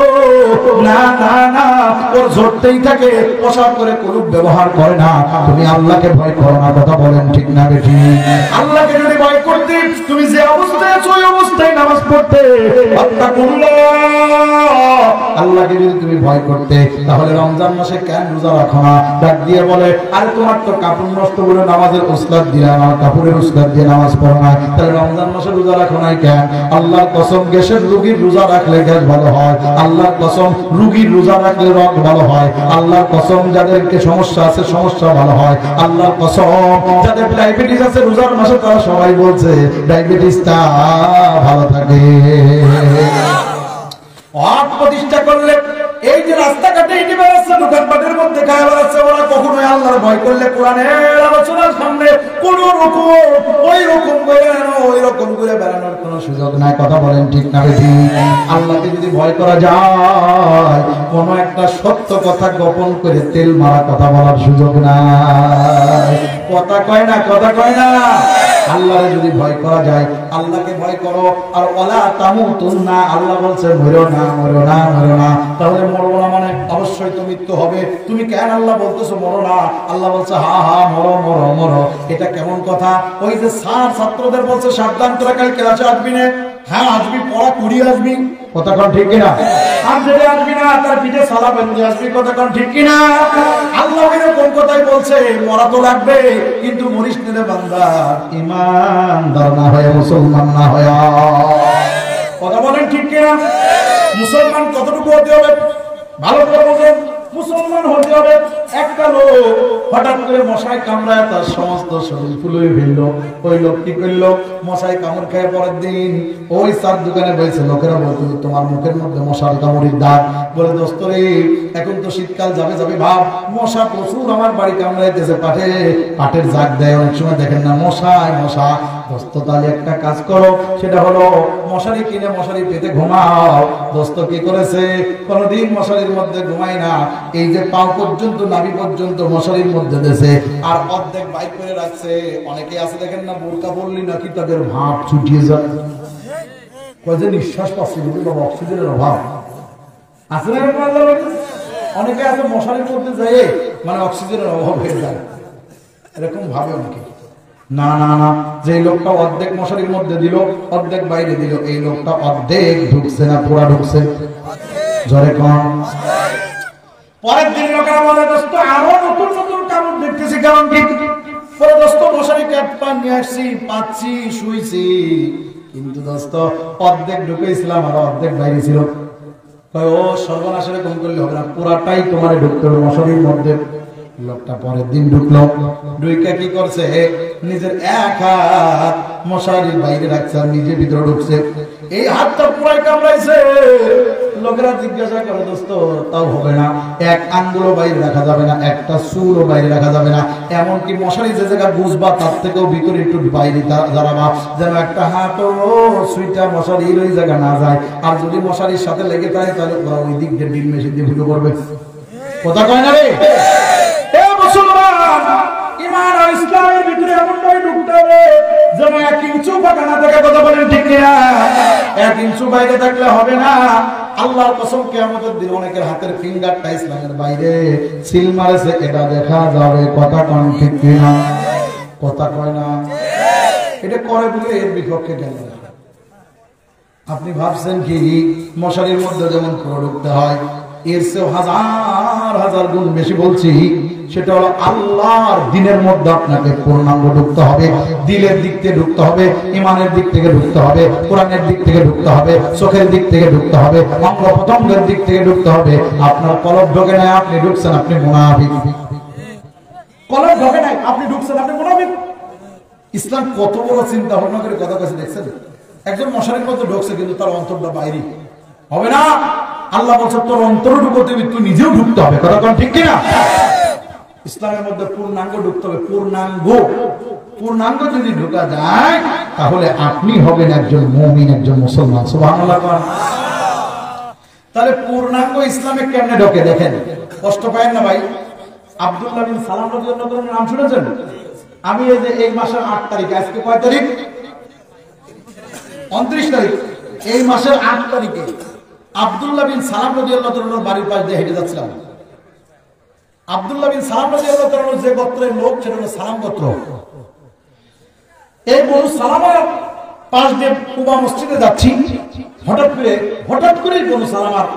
না না না, ওর ঝরতেই থাকে, পোশাক করে কোনো ব্যবহার করে না। তুমি আল্লাহকে ভয় করো না। কথা বলেন ঠিক না বেঠি? আল্লাহকে যদি ভয় করতে তুমি যে অবস্থায় আছো ওই অবস্থায় নামাজ পড়তে। আল্লাহকে যদি তুমি ভয় করতে তাহলে রমজান মাসে কেন রোজা রাখো না? ডাক দিয়ে বলে আরে তোমার তো কাপড় নষ্ট করে নামাজের উস্তাদ দিলাম, আমার কাপড়ের উস্তাদ দিয়ে নামাজ পড়ো না, তাহলে রমজান মাসে রোজা রাখো নাই কেন? আল্লাহর কসম গ্যাসের রোগীর রোজা রাখলে গ্যাস ভালো হয়। আল্লাহর কসম রোগীর রোজা রাখলে রোগ ভালো হয়। আল্লাহর কসম যাদেরকে সমস্যা আছে সমস্যা ভালো হয়। আল্লাহর কসম যাদের ডায়াবেটিস আছে রোজার মাসে তারা সবাই বলছে ডায়াবেটিসটা ভালো থাকে। হক প্রতিষ্ঠা করলে এই যে রাস্তাঘাটে ইটি বেড়াচ্ছে, দোকানপাটের মধ্যে খায় বেড়াচ্ছে, ওরা কখনোই আল্লাহর ভয় করলে কোরআনের আলোচনার সামনে কোন রকম ওই রকম করে বেড়ানোর কোনো সুযোগ নাই। কথা বলেন ঠিক না বেশি? আল্লাহকে যদি ভয় করা যায় কোন একটা সত্য কথা গোপন করে তেল মারা কথা বলার সুযোগ নাই। কথা কয় না, কথা কয় না। আল্লাহরে যদি ভয় করা যায়, আল্লাহকে ভয় করো। আর ওয়ালা তামুতুন্না, আল্লাহ বলছে মরো না, মরো না, মরো না। তাহলে মরো না মানে অবশ্যই তো মৃত্যু হবে। তুমি কেন আল্লাহ বলতেছো মরো না? আল্লাহ বলছে হা হা মরো মরো মরো। এটা কেমন কথা? ওই যে স্যার ছাত্রদের বলছে সাবধান তোরা কাল ক্লাসে আসবি না। হ্যাঁ আসবি, পড়া করি আসবি। কথা কোন ঠিক কিনা? আর যদি আসবি না তার পিঠে সালা বেঁধে আসবি। কথা কোন ঠিক কিনা? আল্লাহ এরকম কথাই বলছে, মরা তো লাগবে কিন্তু মরিস নিলে বান্দা ঈমানদার না হয়ে মুসলমান না হয়ে। কথা বলেন ঠিক কিনা? মুসলমান কতটুকু হতে হবে ভালো করে বোঝেন। মুসলমান হতে হবে একটা লোক হঠাৎ করে মশায় কামড়ায় তার সমস্ত শরীর ফুলে ফেললো। ওই লোক কি করলো? মশায় কামড় খেয়ে পরের দিন ওই চার দোকানে বলছে, লোকেরা বলতো তোমার মুখের মধ্যে মশার কামড়ের দাগ। বলে দোস্ত রে এখন তো শীতকাল যাবে যাবে ভাব, মশা প্রচুর আমার বাড়ি কামড়াইতেছে, পাটের জাগ দেয় অনেক সময় দেখেন না মশায় মশা। দোস্ত তাহলে একটা কাজ করো, সেটা হলো মশারি কিনে মশারি পেতে ঘুমাও। দোস্ত কি করেছে? কোনদিন মশারির মধ্যে ঘুমায় না, এই যে পাও পর্যন্ত নাভি পর্যন্ত মশারির মধ্যে দেশে আর অর্ধেক বাইক করে রাখছে। অনেকে আছে দেখেন না বোরকা পড়লি নাকি তাদের ভাব ছুটিয়ে যায়, কয়েক নিঃশ্বাস পাচ্ছে বাবা অক্সিজেনের অভাব আছে না? অনেকে আছে মশারির মধ্যে যায় মানে অক্সিজেনের অভাব হয়ে যায়, এরকম ভাবে অনেকে। না না না, যে লোকটা অর্ধেক মশারির মধ্যে দিল অর্ধেক বাইরে দিল, এই লোকটা অর্ধেক ঢুকছে না পুরা ঢুকছে? জোরে কম। পরের দিন লোকেরা বলে দোস্ত আরো নতুন নতুন কামড় দেখতেছি, কারণ কি? পরে দোস্ত মশারি ক্যাপটা নিয়ে আসছি, পাচ্ছি, শুইছি, কিন্তু দোস্ত অর্ধেক ঢুকেছিলাম আর অর্ধেক বাইরে ছিল। ও সর্বনাশের কম করলে হবে না, পুরাটাই তোমার ঢুকতে হবে মশারির মধ্যে। লোকটা পরের দিন ঢুকলো, ঢুকে কি করছে? নিজের এক হাত মশারির বাইরে রাখছে আর নিজে ভিতরে ঢুকছে। এই হাতটা পুরাই কামড়াইছে। লোকেরা জিজ্ঞাসা করে দোস্ত তাও হবে না, এক আঙ্গুলও বাইরে রাখা যাবে না, একটা চুলও বাইরে রাখা যাবে না, এমনকি মশারি যে জায়গা বুঝবা তার থেকেও ভিতরে একটু বাইরে দাঁড়াবা, যেন একটা হাতও সুইটা মশারির ওই জায়গা না যায়। আর যদি মশারির সাথে লেগে থাকে তাহলে ওরা ওই দিক দিয়ে ডিল মেশিন দিয়ে ভিডিও করবে। কথা কয় না রে মুসলমান, ঈমান আর ইসলামের ভিতরে এমনটাই ঢুকতে হবে যেন 1 ইঞ্চি ফাঁকা না থাকে। কথা বলেন ঠিক কিনা? 1 ইঞ্চি বাইরে থাকলে হবে না। আল্লাহর কসম কিয়ামতের দিন অনেকের হাতের ফিঙ্গারটা ইসলামের বাইরে সিল মারেছে, এটা দেখা যাবে। কথা কোন ঠিক কিনা? কথা কয় না? এটা করে বলে এর বিপক্ষে গেল। আপনি ভাবছেন কি মশারির মধ্যে যেমন ঢুকতে হয়, এর চেয়ে হাজার হাজার গুণ বেশি বলছি, সেটা হলো আল্লাহর দ্বীনের মধ্যে আপনাকে পূর্ণাঙ্গ ঢুকতে হবে। দিলের দিক থেকে ঢুকতে হবে, ঈমানের দিক থেকে ঢুকতে হবে, কোরআনের দিক থেকে ঢুকতে হবে, চোখের দিক থেকে ঢুকতে হবে, অঙ্গ প্রত্যঙ্গের দিক থেকে ঢুকতে হবে। আপনার কলব ঢোকে নাই, আপনি ঢুকছেন, আপনি মুনাফিক। কলব ঢোকে নাই, আপনি ঢুকছেন, আপনি মুনাফিক। ইসলাম কত বড় চিন্তা ভাবনা করে কথা কাছে দেখছেন। একজন মশারির মধ্যে ঢুকছে কিন্তু তার অন্তরটা বাইরে হবে না। আল্লাহ বলছে তোর অন্তর ঢুকতে হবে, তুই নিজেও ঢুকতে হবে। কথা কোন ঠিক কিনা? ইসলামের মধ্যে পূর্ণাঙ্গ ঢুকতে হবে। পূর্ণাঙ্গ যদি ঢোকা যায় তাহলে আপনি হবেন একজন মুমিন, একজন মুসলমান। সুবহানাল্লাহ। তাহলে পূর্ণাঙ্গ ইসলামে কেমনে ঢোকে দেখেন, কষ্ট পায় না ভাই? আব্দুল্লাহ বিন সালাম রাদিয়াল্লাহু তাআলার নাম শুনেছেন? আমি এই যে এই মাসের 8 তারিখ, আজকে কয় তারিখ? 29 তারিখ। এই মাসের 8 তারিখে আব্দুল্লাহ বিন সালাম রাদিয়াল্লাহু তাআলার বাড়ির পাশ দিয়ে হেঁটে যাচ্ছিলাম। আব্দুল্লাহ বিন সালাম রাদিয়াল্লাহু তাআলা যে গোত্রের লোক, সেটা হলো সালাম গোত্র। এই বনু সালামার পাশ দিয়ে কুবা মসজিদে যাচ্ছি, হঠাৎ করে বনু সালামার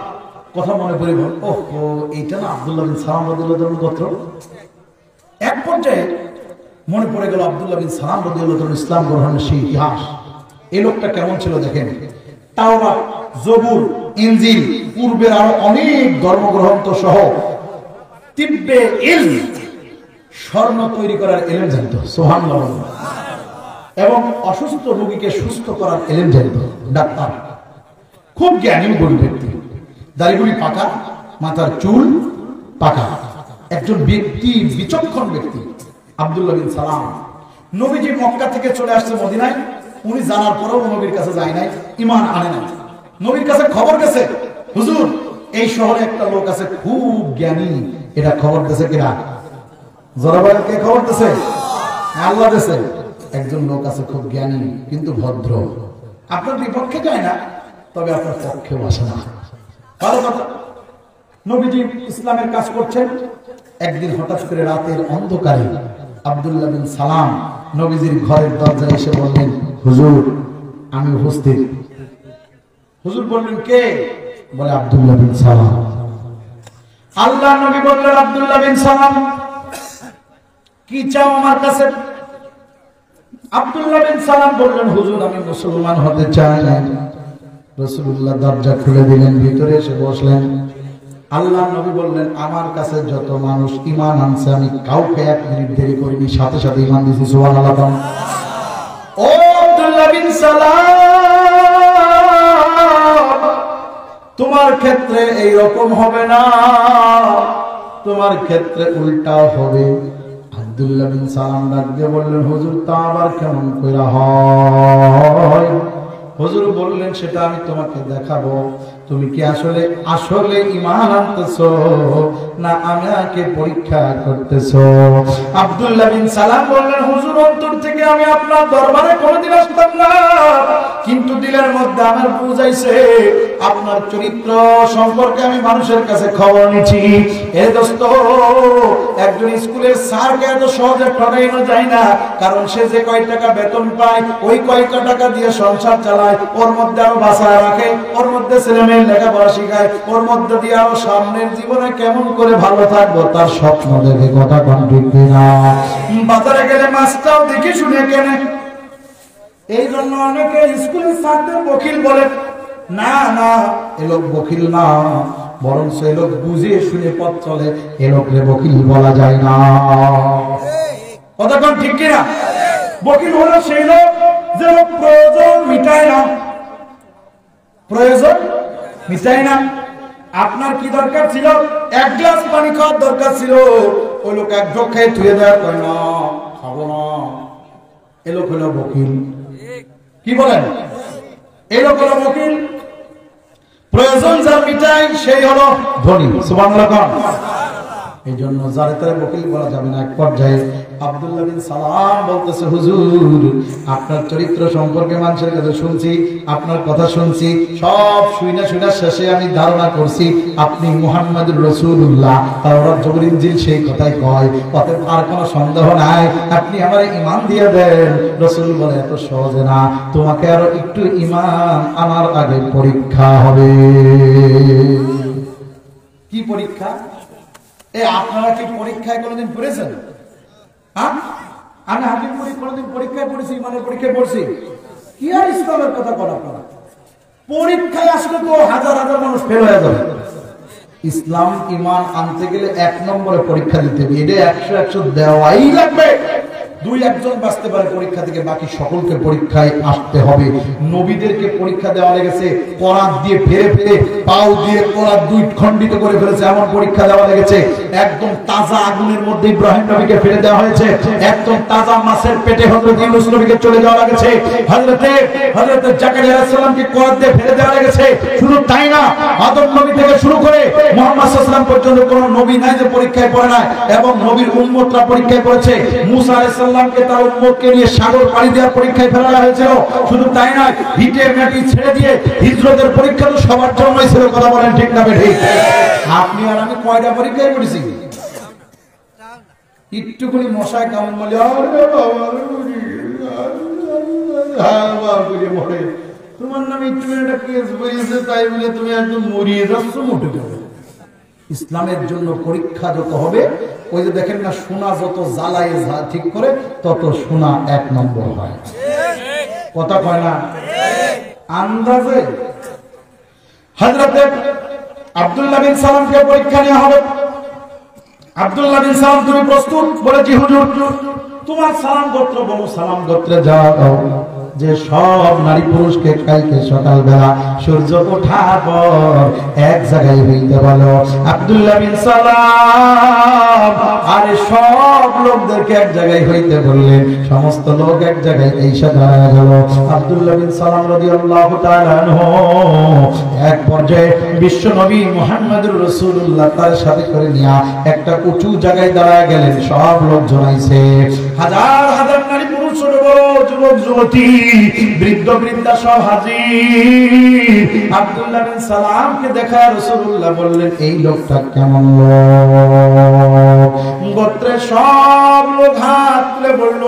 কথা মনে পড়ে গেল, ওহো এইটা না আব্দুল্লাহ বিন সালাম রাদিয়াল্লাহু তাআলার গোত্র। এক পর্যায়ে মনে পড়ে গেল আব্দুল্লাহ বিন সালাম রাদিয়াল্লাহু তাআলা ইসলাম গ্রহণের সেই ইতিহাস। এই লোকটা কেমন ছিল দেখেন। তাওরাত, জবুর, ইনজিল, পূর্বের আরো অনেক ধর্মগ্রন্থ সহ তিব্বে ইলম, স্বর্ণ তৈরি করার ইলম জানতো। সুবহানাল্লাহ। এবং অসুস্থ রোগীকে সুস্থ করার ইলম জানতো। ডাক্তার, খুব জ্ঞানী গরিব ব্যক্তি, দাড়িগুলি পাকা, মাথার চুল পাকা, একজন ব্যক্তি, বিচক্ষণ ব্যক্তি আব্দুল্লাহ বিন সালাম। নবীজি মক্কা থেকে চলে আসছে মদিনায়, উনি জানার পরেও নবীর কাছে যায় নাই, ঈমান আনে নাই। নবীর কাছে খবর গেছে, হুজুর এই শহরে একটা লোক আছে খুব জ্ঞানী। এটা খবর দিয়েছে কিনা? জরাবাইল কে খবর দিয়েছে? আল্লাহ দিয়েছে। একজন লোক আছে খুব জ্ঞানী কিন্তু ভদ্র, আপনার বিপক্ষে যায় না, তবে আপনার পক্ষেও আসে না। ভালো কথা। নবীজি ইসলামের কাজ করছেন। একদিন হঠাৎ করে রাতের অন্ধকারে আব্দুল্লাহ বিন সালাম নবীজির ঘরের দরজায় এসে বললেন, হুজুর আমি উপস্থিত। হুজুর বললেন কে? বলে আব্দুল্লাহ বিন সালাম। আল্লাহ নবী বললেন, আব্দুল্লাহ বিন সালাম কি চাও আমার কাছে? আব্দুল্লাহ বিন সালাম বললেন, হুজুর আমি মুসলমান হতে চাই। রাসূলুল্লাহ দরজা খুলে দিলেন, ভিতরে এসে বসলেন। আল্লাহ নবী বললেন, আমার কাছে যত মানুষ ঈমান আনছে আমি কাউকে 1 মিনিট দেরি করিনি, সাথে সাথে ঈমান দিয়েছি। সুবহানাল্লাহ। ও আব্দুল্লাহ বিন সালাম, তোমার ক্ষেত্রে এই রকম হবে না, তোমার ক্ষেত্রে উল্টাও হবে। আব্দুল্লাহ বিন সালাম ডাক দিয়ে বললেন, হুজুর তা আবার কেমন কইরা হয়? হুজুর বললেন, সেটা আমি তোমাকে দেখাবো। তুমি কি আসলে ঈমান আনতেছো না আমাকে পরীক্ষা করতেছো? আব্দুল্লাহ বিন সালাম বললেন, হুজুর অন্তর থেকে আমি আপনার দরবারে কোনোদিন আসতাম না, কিন্তু দিলের মধ্যে আমার বুঝাইছে আপনার চরিত্র সম্পর্কে আমি মানুষের কাছে খবর নিচ্ছি। এ দোস্ত, একজন স্কুলের স্যারকে এত সহজে ঠকানো যায় না, কারণ সে যে কয় টাকা বেতন পায় ওই কয় টাকা দিয়ে সংসার চালায়, ওর মধ্যে আরো বাঁচায় রাখে, ওর মধ্যে ছেলে মেয়ের লেখাপড়া শিখায়, ওর মধ্যে দিয়ে আরো সামনের জীবনে কেমন করে ভালো থাকবো তার স্বপ্ন দেখে। কথা কোন ঠিক না? বাজারে গেলে মাছটাও দেখে শুনে কেনে। এই জন্য অনেকে স্কুলের ছাত্রদের বকিল বলে। না না, এ লোক বকিল না, বরং সে লোক বুঝে শুনে পথ চলে, এ লোকরে বকিল বলা যায় না। কথা কোন ঠিক কিনা? বকিল হলো সেই লোক যে লোক প্রয়োজন মিটায় না, প্রয়োজন মিটায় না। আপনার কি দরকার ছিল? এক গ্লাস পানি খাওয়ার দরকার ছিল, ওই লোক এক ঢোক খেয়ে ধুয়ে দেওয়ার কয় না, খাবো না। এ লোক হলো বকিল। কি বলেন? এই লোক হলো বকিল। প্রয়োজন যার মিটাই সেই হলো ধনী। সুবহানাল্লাহ। এই জন্য যারে তারে বকিল বলা যাবে না। এক পর্যায়ে আব্দুল্লাহ বিন সালাম বলতেছে, হুজুর আপনার চরিত্র সম্পর্কে মানুষের কাছে শুনছি, আপনার কথা শুনছি, সব শুইনা শেষে আমি ধারণা করছি আপনি মুহাম্মদুর রাসূলুল্লাহ। তাওরাত জবর ইনজিল সেই কথাই কয়, অতএব আর কোনো সন্দেহ নাই, আপনি আমার ঈমান দিয়ে দেন। রাসূল বলে, এত সহজে না, তোমাকে আরো একটু ঈমান আনার আগে পরীক্ষা হবে। কি পরীক্ষা? আপনারা কি পরীক্ষায় কোনোদিন পড়েছেন? আমি হাকিমপুরি কোনোদিন পরীক্ষায় পড়েছি, ইমানের পরীক্ষায় পড়ছি? কি আর ইসলামের কথা বলা? পরীক্ষায় আসলে তো হাজার হাজার মানুষ ফেল হয়ে যাবে। ইসলাম ইমান আনতে গেলে 1 নম্বরে পরীক্ষা দিতে হবে। এটা 100 দেওয়াই লাগবে। 2-1 বাঁচতে পারে পরীক্ষা থেকে, বাকি সকলকে পরীক্ষায় আসতে হবে। নবীদেরকে পরীক্ষা দেওয়া লেগেছে, করাত দিয়ে ফেরে ফেরে পাও দিয়ে করাত 2 খণ্ডিত করে ফেলেছে, এমন পরীক্ষা দেওয়া লেগেছে। একদম তাজা আগুনের মধ্যে ইব্রাহিম নবীকে ফেলে দেওয়া হয়েছে, একদম তাজা মাছের পেটে হযরত ইউনূস নবীকে চলে যাওয়া লেগেছে, হযরত জাকারিয়া আলাইহিস সালামকে করাত দিয়ে ফেলে দেওয়া লেগেছে। শুধু তাই না, আদম নবী থেকে শুরু করে মুহাম্মদ সাল্লাল্লাহু আলাইহি ওয়াসাল্লাম পর্যন্ত কোন নবী নাই যে পরীক্ষায় পড়ে নাই, এবং নবীর উম্মতরা পরীক্ষায় পড়েছে। মুসা আলাইহিস সালামকে তার উম্মতকে নিয়ে সাগর পাড়ি দেওয়ার পরীক্ষায় ফেলা হয়েছিল। শুধু তাই নয়, হিটে মাটি ছেড়ে দিয়ে হিজরতের পরীক্ষা তো সবার জন্যই ছিল। কথা বলেন ঠিক না ঠিক? আপনি আর আমি কয়টা পরীক্ষায় পড়েছি? একটুখানি মশায় কামড় মারলে তোমার নামে একটু একটা কেস বেরিয়েছে, তাই বলে তুমি একদম মরিয়ে যাচ্ছ মোটে যাবে। ইসলামের জন্য পরীক্ষা যত হবে, ওই যে দেখেন না, সোনা যত জ্বালায় ঠিক করে তত সোনা 1 নম্বর হয়। কথা কয় না? আন্দাজে হযরত আব্দুল্লাহ বিন সালামকে পরীক্ষা নেওয়া হবে। আব্দুল্লাহ বিন সালাম, তুমি প্রস্তুত? বলে, জি হুজুর। তোমার সালাম গোত্র বলো, সালাম গোত্রে যাও, যে সব নারী পুরুষকে কালকে সকালবেলা সূর্য ওঠার পর এক জায়গায় হইতে বলো। আব্দুল্লাহ বিন সালাম আরে সব লোকদেরকে এক জায়গায় হইতে বললেন, সমস্ত লোক এক জায়গায় এসে দাঁড়ায় গেল। আব্দুল্লাহ বিন সালাম রাদিয়াল্লাহু তাআলা আনহু এক পর্যায়ে বিশ্ব নবী মুহাম্মদুর রাসূলুল্লাহ তার সাথে করে নিয়া একটা উঁচু জায়গায় দাঁড়ায় গেলেন। সব লোক জড়াইছে, হাজার হাজার নারী পুরুষ, ছোট বড়, যুবক যুবতী, বৃদ্ধ বৃদ্ধা সব হাজির। আব্দুল্লাহ বিন সালামকে দেখা রাসূলুল্লাহ বললেন, এই লোকটা কেমন লোক? গোত্রের সব লোক হাত তুলে বলল,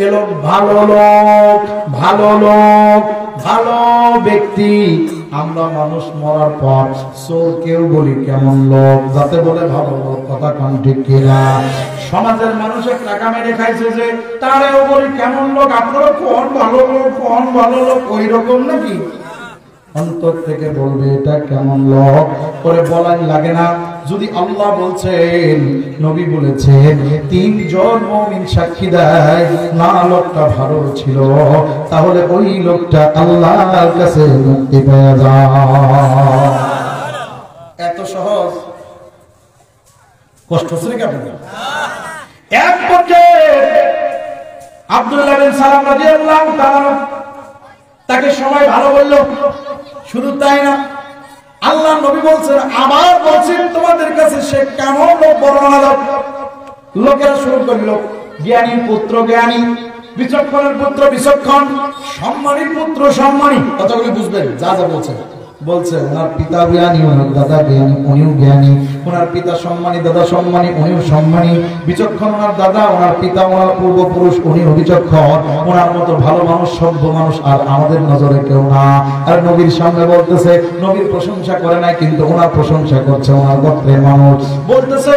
এ লোক ভালো লোক, ভালো লোক, ভালো ব্যক্তি। আমরা মানুষ মরার পর চোর কেউ বলি কেমন লোক, যাতে বলে ভালো লোক। কথা কোন ঠিক কিনা? সমাজের মানুষের টাকা মেরে খাইছে যে, তারেও বলি কেমন লোক। আপনারা কোন ভালো লোক, কোন ভালো লোক, ওই রকম নাকি? অন্তর থেকে বলবে এটা কেমন লোক, করে বলাই লাগে না। যদি আল্লাহ বলছেন, নবী বলেছেন, 3 জন মুমিন সাক্ষী দেয় না লোকটা ভালো ছিল, তাহলে ওই লোকটা আল্লাহর কাছে মুক্তি পেয়ে যায়। এত সহজ? কষ্ট হচ্ছে নাকি আপনাদের? এক পর্যায়ে আব্দুল্লাহ বিন সালাম রাদিয়াল্লাহু তাআলা তাকে সবাই ভালো বলল। শুধু তাই না, আল্লাহ নবী বলছেন, আবার বলছেন তোমাদের কাছে সে কেমন লোক বর্ণনা দাও। লোকেরা শুরু করল, জ্ঞানীর পুত্র জ্ঞানী, বিচক্ষণের পুত্র বিচক্ষণ, সম্মানীর পুত্র সম্মানী। কথাগুলি বুঝবেন, যা যা বলছেন। বলছে ওনার পিতা জ্ঞানী, ওনার দাদা জ্ঞানী, উনিও জ্ঞানী। ওনার পিতা সম্মানী, দাদা সম্মানী, উনিও সম্মানী। বিচক্ষণ ওনার দাদা, ওনার পিতা, ওনার পূর্বপুরুষ, উনিও বিচক্ষণ। ওনার মতো ভালো মানুষ, সভ্য মানুষ আর আমাদের নজরে কেউ না। আর নবীর সামনে বলতেছে, নবীর প্রশংসা করে নাই, কিন্তু ওনার প্রশংসা করছে ওনার গোত্রের মানুষ। বলতেছে,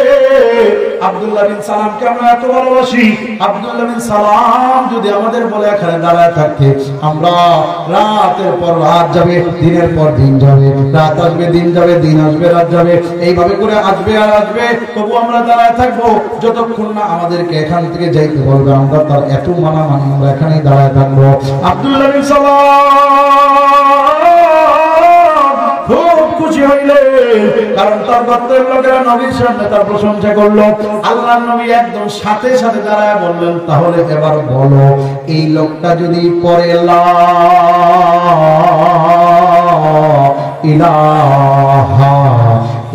আব্দুল্লাহ বিন সালামকে আমরা এত ভালোবাসি। আব্দুল্লাহ বিন সালাম যদি আমাদের বলে এখানে দাঁড়ায় থাকতে, আমরা রাতের পর রাত যাবে, দিনের পর দিন যাবে, রাত আসবে, দিন যাবে, দিন আসবে, রাত যাবে, এইভাবে করে আসবে আর আসবে, তবু আমরা দাঁড়ায় থাকবো যতক্ষণ না আমাদেরকে এখান থেকে যাইতে বলবে। আমরা তার এত মানা মানি, আমরা এখানেই দাঁড়ায় থাকবো। আব্দুল্লাহ বিন সালাম খুব খুশি খুশি হইলেন, কারণ তার গোত্রের লোকেরা নবীর সামনে তার প্রশংসা করলো। আল্লাহর নবী একদম সাথে সাথে দাঁড়ায় বললেন, তাহলে এবার বলো, এই লোকটা যদি পড়ে লা ইলাহা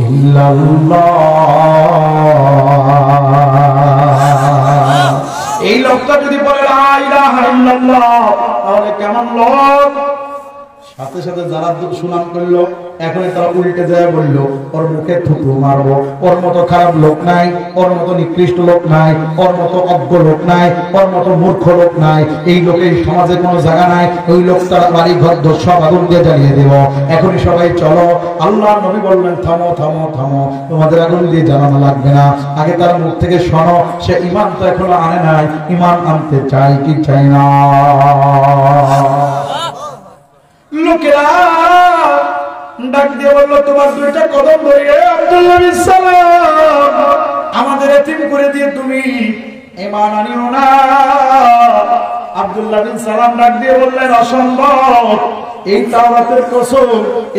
ইল্লাল্লাহ, এই লোকটা যদি বলে লা ইলাহা ইল্লাল্লাহ, তাহলে কেমন লোক? সাথে সাথে যারা সুনাম করলো, এখন তারা উল্টে যায় বললো, ওর মুখে থুতু মারবো, ওর মতো খারাপ লোক নাই, ওর মতো নিকৃষ্ট লোক নাই, ওর মতো অজ্ঞ লোক নাই, ওর মতো মূর্খ লোক নাই, এই লোকের সমাজে কোনো জায়গা নাই, ওই লোকটার বাড়ি ঘর সব আগুন দিয়ে জ্বালিয়ে দেব। এখনই সবাই চলো। আল্লাহ নবী বললেন, থামো থামো থামো, তোমাদের আগুন দিয়ে জ্বালানো লাগবে না, আগে তার মুখ থেকে শোনো, সে ইমান তো এখনো আনে নাই, ইমান আনতে চাই কি চাই না? লোকেরা ডাক দিয়ে বললো, তোমার দুইটা কদম ধরে আব্দুল্লাহ বিন সালাম আমাদের এতিম করে দিয়ে তুমি ঈমান আনিও না। আব্দুল্লাহ বিন সালাম ডাক দিয়ে বললেন, অসম্ভব, এই তাওরাতের কসম,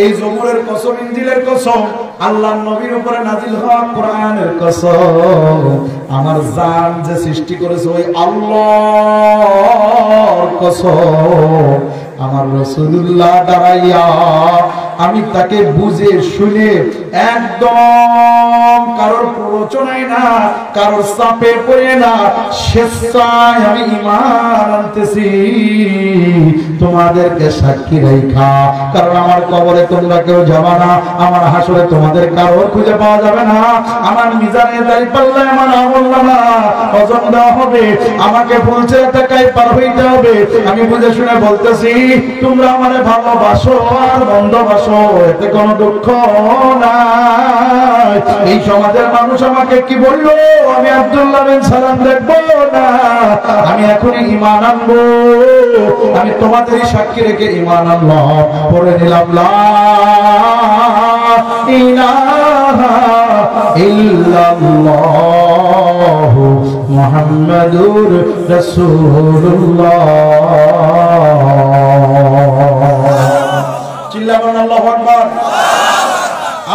এই জবুরের কসম, ইনজিলের কসম, আল্লাহর নবীর উপরে নাজিল হওয়া কোরআনের কসম, আমার জান যে সৃষ্টি করেছে ওই আল্লাহর কসম, আমার রাসূলুল্লাহ দাঁড়াইয়া আমি তাকে বুঝে শুনে একদম কারোর প্ররোচনায় না, কারোর চাপে পড়ে না, স্বেচ্ছায় আমি ঈমান আনতেছি তোমাদেরকে সাক্ষী রেখা। কারণ আমার কবরে তোমরা কেউ যাবে না, আমার হাসরে তোমাদের কারো খুঁজে পাওয়া যাবে না, আমার মিজানে দাঁড়িপাল্লায় আমার আমলনামা ওজন দেওয়া হবে, আমাকে বলছে টাকায় পার হইতে হবে। আমি বুঝে শুনে বলতেছি, তোমরা আমারে ভালোবাসো আর বন্ধবাসো, এতে কোনো দুঃখ নাই। এই সমাজের মানুষ আমাকে কি বললো, আমি আব্দুল্লাহ বিন সালাম দেখবো না, আমি এখনই ঈমান আনবো, আমি তোমাদেরই সাক্ষী রেখে ঈমান আনলাম, পড়ে নিলাম লা ইলাহা ইল্লাল্লাহু মুহাম্মাদুর রাসূলুল্লাহ। চিল্লাবেন আল্লাহু আকবার।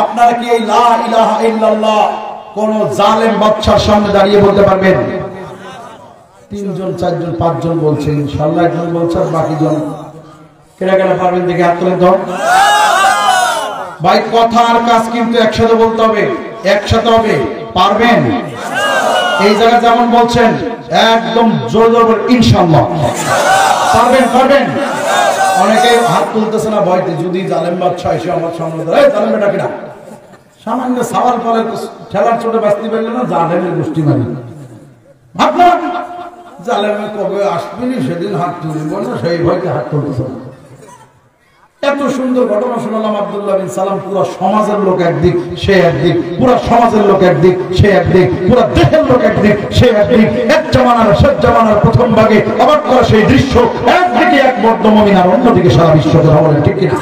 আপনারা কি এই লা ইলাহা ইল্লাল্লাহ কোন জালেম বাদশার সামনে দাঁড়িয়ে বলতে পারবেন? তিনজন, চারজন, পাঁচজন বলছেন, ইনশাআল্লাহ একজন বলছেন, বাকি জন কেনা কেনা পারবেন? দেখে হাত তুলেন তো ভাই। কথা আর কাজ কিন্তু একসাথে বলতে হবে, একসাথে হবে, পারবেন? এই জায়গা যেমন বলছেন একদম জোর জোর ইনশাআল্লাহ পারবেন, পারবেন। অনেকে হাত তুলতেছে না ভয়তে, যদি জালেম বাদশা এসে আমার সামনে দাঁড়ায়, জালেম বেটা কিনা সামান্য সাওয়াল ফলের খেলার ছোটে বাঁচতে পারলে না, জালেমের গোষ্ঠী মারি ভাবনা, জালেমে কবে আসবেনি সেদিন হাত তুলব না, সেই ভয়তে হাত তুলতেছে না। এত সুন্দর ঘটনা শোনালাম, আব্দুল্লাহ বিন সালাম পুরো সমাজের লোক একদিক, সে একদিক, পুরো সমাজের লোক একদিক, সে একদিক, পুরো দেশের লোক একদিক, সে একদিক, এক জামানার শেষ জামানার প্রথম ভাগে অবাক করা সেই দৃশ্য, একদিকে এক মর্দ মুমিন আর অন্যদিকে সারা বিশ্ব। কথা বলেন ঠিক কিনা?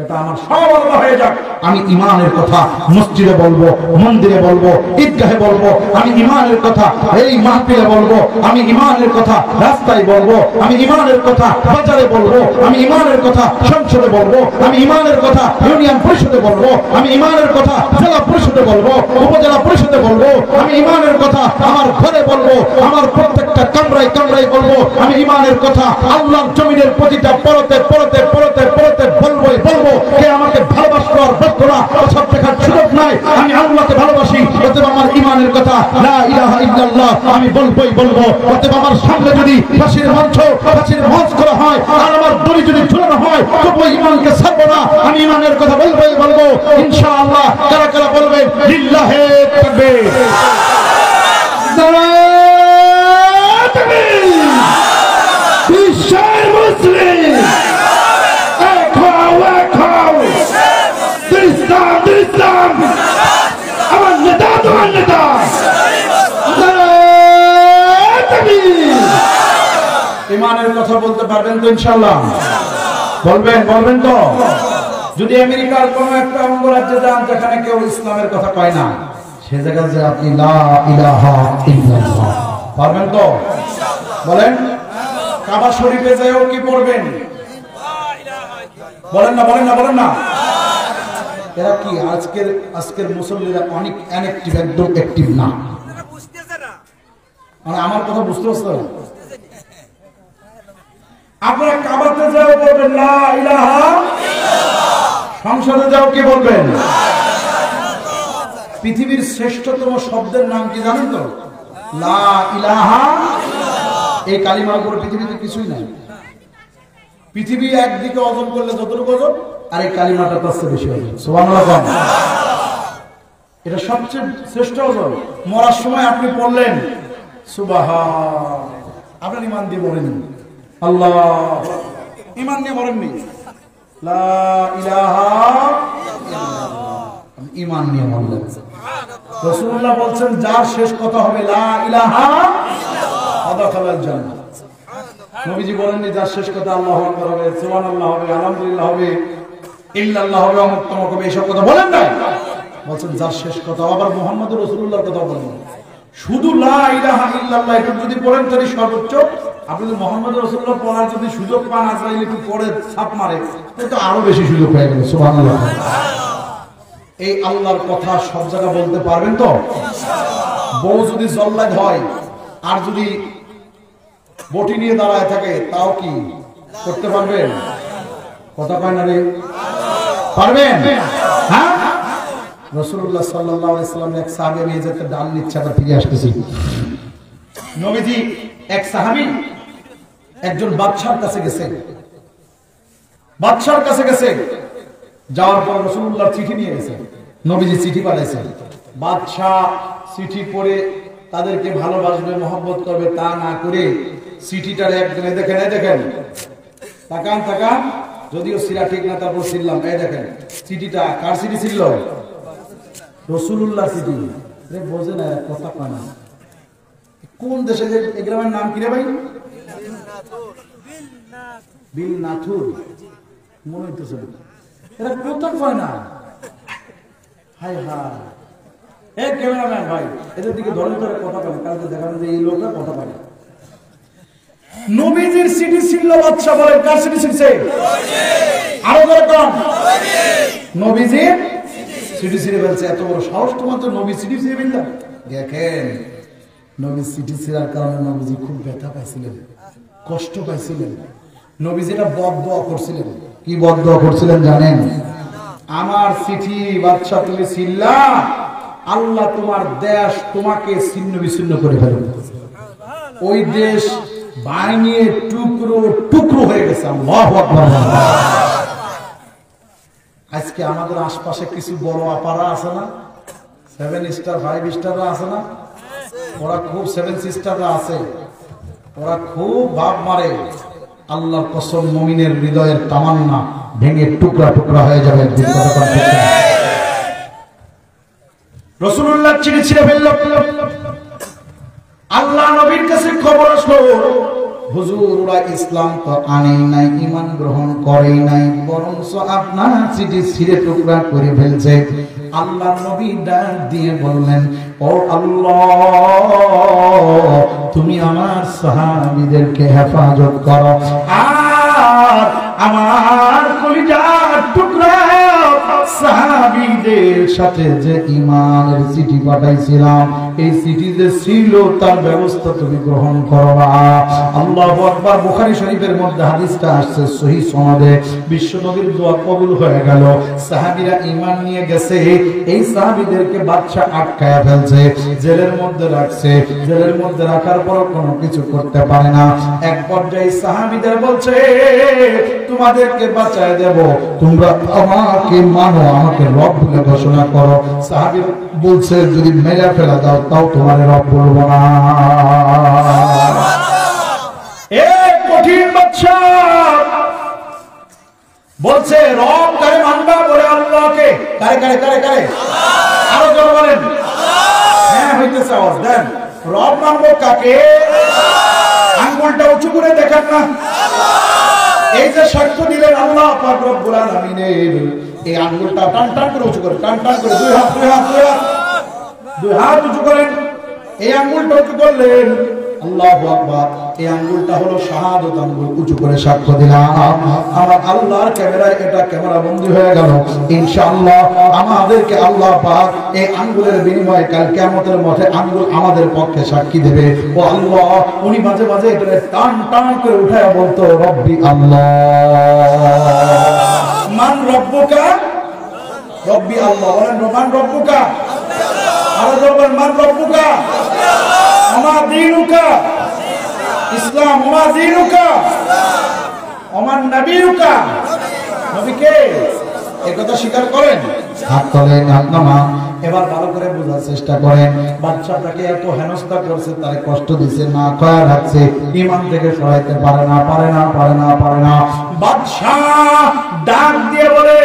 এটা আমার সব আলাদা হয়ে যাক। আমি ঈমানের কথা মসজিদে বলবো, মন্দিরে বলবো, ঈদগাহে বলবো, আমি ঈমানের কথা এই মাহফিলে বলবো, আমি ঈমানের কথা রাস্তায় বলবো, আমি ঈমানের কথা বাজারে বলবো, আমি ঈমানের কথা সংসদে বলবো, আমি ঈমানের কথা ইউনিয়ন পরিষদে বলবো, আমি ঈমানের কথা জেলা পরিষদে বলবো, উপজেলা পরিষদে বলবো, আমি ঈমানের কথা আমার ঘরে বলবো, আমার প্রত্যেকটা কামরায় কামরায় বলবো, আমি ঈমানের কথা আল্লাহর জমিনের প্রতিটা পরতে পরতে পরতে পরতে বলবোই বলবো। কে আমাকে ভালোবাসলো আর বলতো না, সব দেখার সুযোগ নাই, আমি আল্লাহকে ভালোবাসি, অতএব আমার ঈমানের কথা লা ইলাহা ইল্লাল্লাহ আমি বলবোই বলবো। অতএব আমার সামনে যদি ফাঁসির মঞ্চ করা হয় আর আমার দড়ি যদি ঝুলানো হয়, তবু ঈমানকে ছাড়বো না, আমি ঈমানের কথা বলবোই বলবো ইনশাআল্লাহ। কারা কারা বলবেন লিল্লাহে তাকবীর, নারায়ে তাকবীর, বিশ্বের মুসলিম আমার নেতা, তোমার নেতা, ঈমানের কথা বলতে পারবেন তো ইনশাআল্লাহ? বলবেন, বলবেন তো? যদি আমেরিকার কোন একটা অঙ্গরাজ্যে যান যেখানে কেউ ইসলামের কথা কয় না, সে জায়গায় যে আপনি লা ইলাহা ইল্লাল্লাহ পারবেন তো? বলেন। কাবা শরীফে যাও কি পড়বেন? বলেন না, বলেন না, বলেন না। এরা কি আজকের মুসল্লিরা অনেক অ্যাক্টিভ, একদম অ্যাক্টিভ না। মানে আমার কথা বুঝতে পারছো? আপনারা কাবাতে যাও বলবেন লা ইলাহা ইল্লাল্লাহ, সংসদে যাও কি বলবেন? পৃথিবীর শ্রেষ্ঠতম শব্দের নাম কি জানেন তো? লা ইলাহা ইল্লাল্লাহ। এই কালিমার উপর পৃথিবীতে কিছুই নাই। পৃথিবী একদিকে ওজন করলে যতটুকু ওজন, আর এই কালিমাটা তার চেয়ে বেশি ওজন। সুবহানাল্লাহ। এটা সবচেয়ে শ্রেষ্ঠ ওজন। মরার সময় আপনি পড়লেন সুবহান, আপনার ঈমান দিয়ে মরেননি। আল্লাহ, ঈমান নিয়ে মরেননি। লা ইলাহা ইল্লাল্লাহ, ঈমান নিয়ে মরলেন। রাসূলুল্লাহ বলছেন যার শেষ কথা হবে লা ইলাহা ইল্লাল্লাহ আদাখালাল জান্নাহ। নবীজি বলেননি যার শেষ কথা আল্লাহু আকবার হবে, সুবহানাল্লাহ হবে, আলহামদুলিল্লাহ হবে, ইল্লাল্লাহ হবে, অমুক তমুক হবে, এইসব কথা বলেন নাই। বলছেন যার শেষ কথা। আবার মুহাম্মদুর রাসূলুল্লাহর কথা বলেন। শুধু লা ইলাহা ইল্লাল্লাহ এটা যদি পড়েন তাহলে সর্বোচ্চ। আপনি যদি মুহাম্মদুর রাসূলুল্লাহ পড়ার যদি সুযোগ পান, আজরাইল একটু পড়ে ছাপ মারে, তো আরো বেশি সুযোগ পেয়ে গেল। সুবহানাল্লাহ। এই আল্লাহর কথা সব জায়গায় বলতে পারবেন তো? বউ যদি জল্লাদ হয় আর যদি বটি নিয়ে দাঁড়ায় থাকে, তাও কি করতে পারবেন? কথা কয় না রে? পারবেন? হ্যাঁ। রাসূলুল্লাহ সাল্লাল্লাহু আলাইহি ওয়াসাল্লাম এক সাহাবী নিয়ে যেতে ডাল নিচ্ছে, আবার ফিরে আসতেছি। নবীজি এক সাহাবী একজন বাদশার কাছে গেছে। বাদশার কাছে গেছে, যাওয়ার পর রাসূলুল্লাহ চিঠি নিয়ে গেছে। নবীজি চিঠি পাঠাইছেন। বাদশা চিঠি পড়ে তাদেরকে ভালোবাসবে, মহব্বত করবে তা না করে চিঠিটার একজনে দেখেন, এই দেখেন, তাকান তাকান, যদিও সিরা ঠিক না তারপর ছিলাম, এই দেখেন চিঠিটা কার চিঠি ছিল? রাসূলুল্লাহ চিঠি। বোঝে না, কথা কয় না। কোন দেশে? এই গ্রামের নাম কি রে ভাই? বিল নাথুর মনে হইতেছে। এরা কথা কয় না। হাই হাই, এই ক্যামেরাম্যান ভাই এদের দিকে ধরে ধরে কথা বলে, কালকে দেখানো যে এই লোকরা কথা বলে। নবীজির চিঠি ছিল। বাদশা বলে কার চিঠি ছিল? আরো ধরে কোন? নবীজির চিঠি ছিঁড়ে ফেলছে। এত বড় সাহস তোমার, তো নবী চিঠি ছিঁড়ে ফেললাম। দেখেন, নবী চিঠি ছিঁড়ার কারণে নবীজি খুব ব্যথা পাইছিলেন, কষ্ট পাইছিলেন। নবীজি এটা বদদোয়া করছিলেন। কি বদদোয়া করছিলেন জানেন? আমার চিঠি বাদশা তুমি ছিল্লা, আল্লাহ তোমার দেশ তোমাকে ছিন্ন বিচ্ছিন্ন করে ফেলবে। ওই দেশ বানিয়ে টুকরো টুকরো হয়ে গেছে। আল্লাহু আকবার। আজকে আমাদের আশপাশে কিছু বড় আপারা আছে না, 7 স্টার 5 স্টাররা আছে না, ওরা খুব 7 সিস্টাররা আছে, ওরা খুব ভাব মারে। আল্লাহর কসম, মুমিনের হৃদয়ের তামান্না ভেঙে টুকরা টুকরা হয়ে যাবে। রাসূলুল্লাহ চিঠি ছিঁড়ে ফেলল। আল্লাহ নবীর কাছে খবর আসলো, হুজুর ওরা ইসলাম তো আনেই নাই, ঈমান গ্রহণ করেই নাই, বরঞ্চ আপনার চিঠি ছিঁড়ে টুকরা করে ফেলছে। আল্লাহ নবী ডাক দিয়ে বললেন, ও আল্লাহ, তুমি আমার সাহাবীদেরকে হেফাজত করো, আর আমার কলিজার টুকরা সাহাবীদের সাথে যে ঈমানের চিঠি পাঠাইছিলাম, এই চিঠি যে ছিল তার ব্যবস্থা তুমি গ্রহণ করবা। আল্লাহু আকবার। বুখারী শরীফের মধ্যে হাদিসটা আসছে সহিহ সনদে। বিশ্ব নবীর দোয়া কবুল হয়ে গেল। সাহাবীরা ঈমান নিয়ে গেছে, এই সাহাবীদেরকে বাদশা আটকায়া ফেলছে, জেলের মধ্যে রাখছে। জেলের মধ্যে রাখার পর কোনো কিছু করতে পারে না। এক পর্যায়ে সাহাবীদের বলছে, তোমাদেরকে বাঁচায় দেব, তোমরা আমাকে মানো, আমাকে রব বলে ঘোষণা করো। সাহাবী বলছে, যদি মেরে ফেলা দাও তাও তোমার রব বলবো না। এই কঠিন বাদশা বলছে, রব কারে মানবা? বলে আল্লাহকে। কারে কারে কারে কারে? আল্লাহ। আরো জোরে বলেন আল্লাহ। হ্যাঁ হইতেছে আওয়াজ দেন। রব মানবো কাকে? আল্লাহ। আঙ্গুলটা উঁচু করে দেখেন না। আল্লাহ। এই যে সাক্ষ্য দিলেন আল্লাহ পাক রব্বুল আলামিনের, এই আঙ্গুলটা টান টান করে উঁচু করে, টান টান করে দুই হাত উঁচু করেন। এই আঙ্গুলটা উঁচু করলেন, আল্লাহু আকবার। এই আঙ্গুলটা হলো শাহাদাত আঙ্গুল, উঁচু করে সাক্ষ্য দিলাম। আমার আল্লাহর ক্যামেরায় এটা ক্যামেরা বন্দী হয়ে গেল। ইনশাআল্লাহ আমাদেরকে আল্লাহ পাক এই আঙ্গুলের বিনিময়ে কাল কিয়ামতের মাঠে আঙ্গুল আমাদের পক্ষে সাক্ষী দেবে। ও আল্লাহ, উনি মাঝে মাঝে এটা টান টান করে উঠায় বলতো, রব্বি আল্লাহ, মান রব্বুকা, রব্বি আল্লাহ। বলেন মান রব্বুকা, আরো বলেন মান রব্বুকা, আমা দীনুকা ইসলাম, আমা দীনুকা, আমার নবীরুকা, নবী কে? এই কথা স্বীকার করেন? হাত তোলেন, হাত নামান। এবার ভালো করে বোঝার চেষ্টা করেন। বাচ্চাটাকে এত হেনস্থা করছে, তার কষ্ট দিছে, না খায়া রাখছে, ঈমান থেকে সরাইতে পারে না, পারে না, পারে না, পারে না। বাদশাহ ডাক দিয়ে বলে,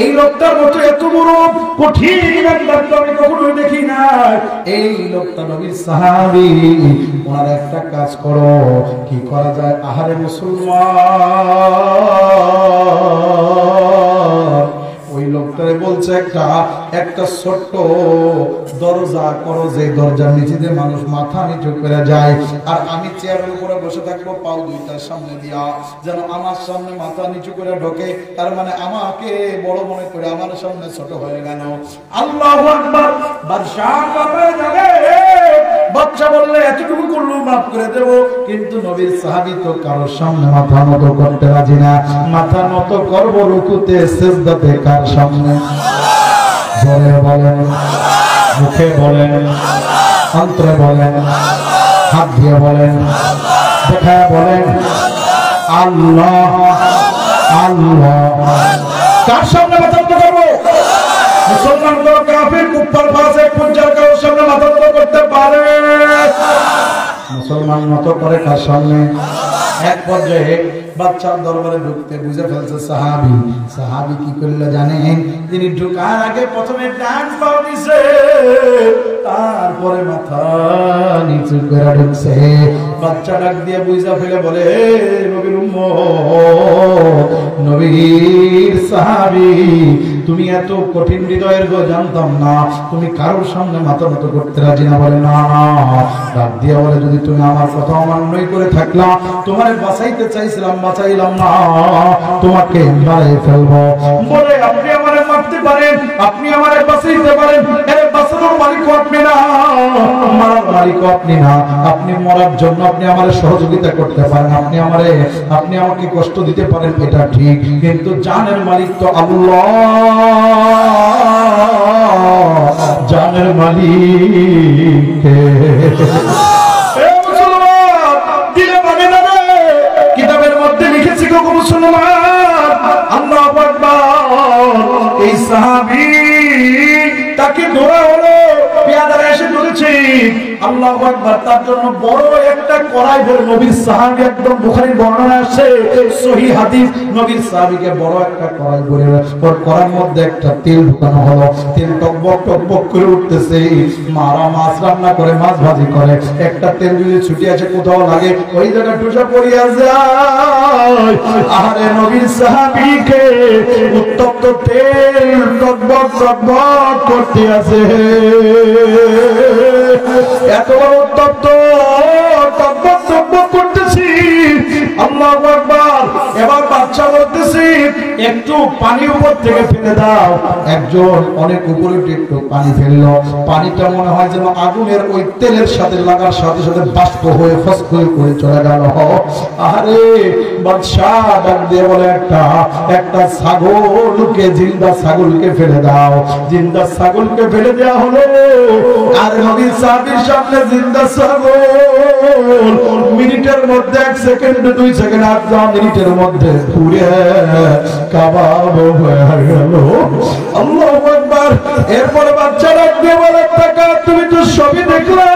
এই লোকটার মতো এত বড় কঠিন ইমানদার তো আমি কখনোই দেখি না। এই লোকটা নবীর সাহাবী, ওনার একটা কাজ করো। কি করা যায়? আহারে মুসলমান, ওই লোকটারে বলছে একটা ছোট্ট দরজা করো, যে দরজার নিচে দিয়ে মানুষ মাথা নিচু করে যায়, আর আমি চেয়ারের উপরে বসে থাকবো, পাও দুইটার সামনে দিয়া, যেন আমার সামনে মাথা নিচু করে ঢোকে। তার মানে আমাকে বড় মনে করে আমার সামনে ছোট হয়ে গেল। আল্লাহু আকবার। বাদশাহ বাবার যাবে, বাচ্চা বললে এতটুকু করলেও মাফ করে দেব, কিন্তু নবীর সাহাবী তো কারোর সামনে মাথা নত করতে রাজি না। মাথা নত করবো রুকুতে, সিজদাতে কার সামনে? জোরে বলেন, মুখে বলেন, অন্তরে বলেন, হাত দিয়ে বলেন, দেখায় বলেন, আল্লাহ আল্লাহ। কার সামনে মাথা নত করবো? মুসলমান তো কাফির, কুফার, ফাসিক, ফুজ্জার কারোর সামনে মাথা নত করতে পারে? মুসলমান নত করে কার সামনে? এক পর্যায়ে বাচ্চার দরবারে ঢুকতে বুঝে ফেলছে সাহাবী। সাহাবী কি করলো জানেন? তিনি ঢুকার আগে প্রথমে ডান পাও দিছে, তারপরে মাথা নিচু করে ঢুকছে। বাচ্চা ডাক দিয়ে বুঝা ফেলে বলে, নবীর উম্মত, নবীর সাহাবী, তুমি এত কঠিন হৃদয়ের গো, জানতাম না তুমি কারোর সামনে মাথা নত করতে রাজি না। বলে না না। ডাক দিয়ে বলে, যদি তুমি আমার কথা অমান্যই করে থাকলা, তোমার বাঁচাইতে চাইছিলাম, বাঁচাইলাম না, তোমাকে মারে ফেলবো। বলে, আপনি আমারে মারতে পারেন, আপনি আমারে বাঁচাইতে পারেন, এর বাঁচানোর মালিক আপনি না, মারার মালিক আপনি না। আপনি মরার জন্য আপনি আমারে সহযোগিতা করতে পারেন, আপনি আমাকে কষ্ট দিতে পারেন, এটা ঠিক, কিন্তু জানের মালিক তো আল্লাহ, জানের মালিক। কিতাবের মধ্যে লিখেছি গো মুসলমান, আল্লাহু আকবার। এই সাহাবী তাকে ধরা হলো, পেয়াদারা এসে ধরেছে, আল্লাহু আকবার। তার জন্য বড় একটা কড়াই ভরে, নবীর সাহাবী, একদম বুখারীর বর্ণনা আছে, সহিহ হাদিস, নবীর সাহাবীকে বড় একটা কড়াই ভরে, ওর কড়াইয়ের মধ্যে একটা তেল ঢুকানো হলো। তেল টকবক টকবক করে উঠতেছে। মারা মাছ রান্না করে, মাছ ভাজি করে, একটা তেল যদি ছুটি আছে কোথাও লাগে, ওই জায়গা টুসা পড়িয়া যায়। আরে নবীর সাহাবীকে উত্তপ্ত তেল টকবক টকবক করতে আছে, এত উত্তপ্ত টকবক টকবক করতেছি। আল্লাহু আকবার। এবার বাচ্চা বলতেছি, একটু পানি উপর থেকে ফেলে দাও। একজন অনেক উপরে একটু পানি ফেললো, পানিটা মনে হয় যেন আগুনের ওই তেলের সাথে লাগার সাথে সাথে বাষ্প হয়ে ফসফস করে চলে গেল। আরে বাদশাহ ডাক দিয়ে বলে, একটা ছাগলকে, জিন্দা ছাগলকে ফেলে দাও। জিন্দা ছাগলকে ফেলে দেওয়া হলো। আর নবীর সাহাবীর সামনে জিন্দা ছাগল মিনিটের মধ্যে, 1 সেকেন্ড 2 সেকেন্ড 8 মিনিটের মধ্যে পুরে কাবাব হয়ে গেল। আল্লাহু আকবার। এরপর বাচ্চা ডাক দিয়ে বলে, টাকা তুমি তো সবই দেখলে,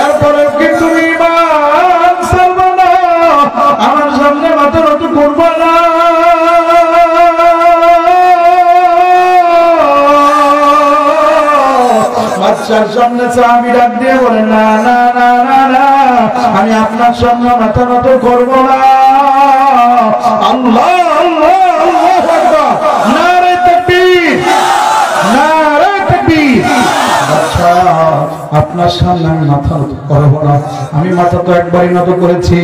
এরপরে কি তুমি ঈমান ছাড়বে না? আমার সামনে মাথা নত করবে না? বাচ্চার সামনে সাহাবী ডাক দিয়ে বলে, না না না না না, আমি আপনার সামনে মাথা নত করব না। আল্লাহ আল্লাহ আল্লাহু আকবার। নারে তাকবীর, নারে সামনে আমি মাথা নত করব না। আমি মাথা তো একবারই নত করেছি,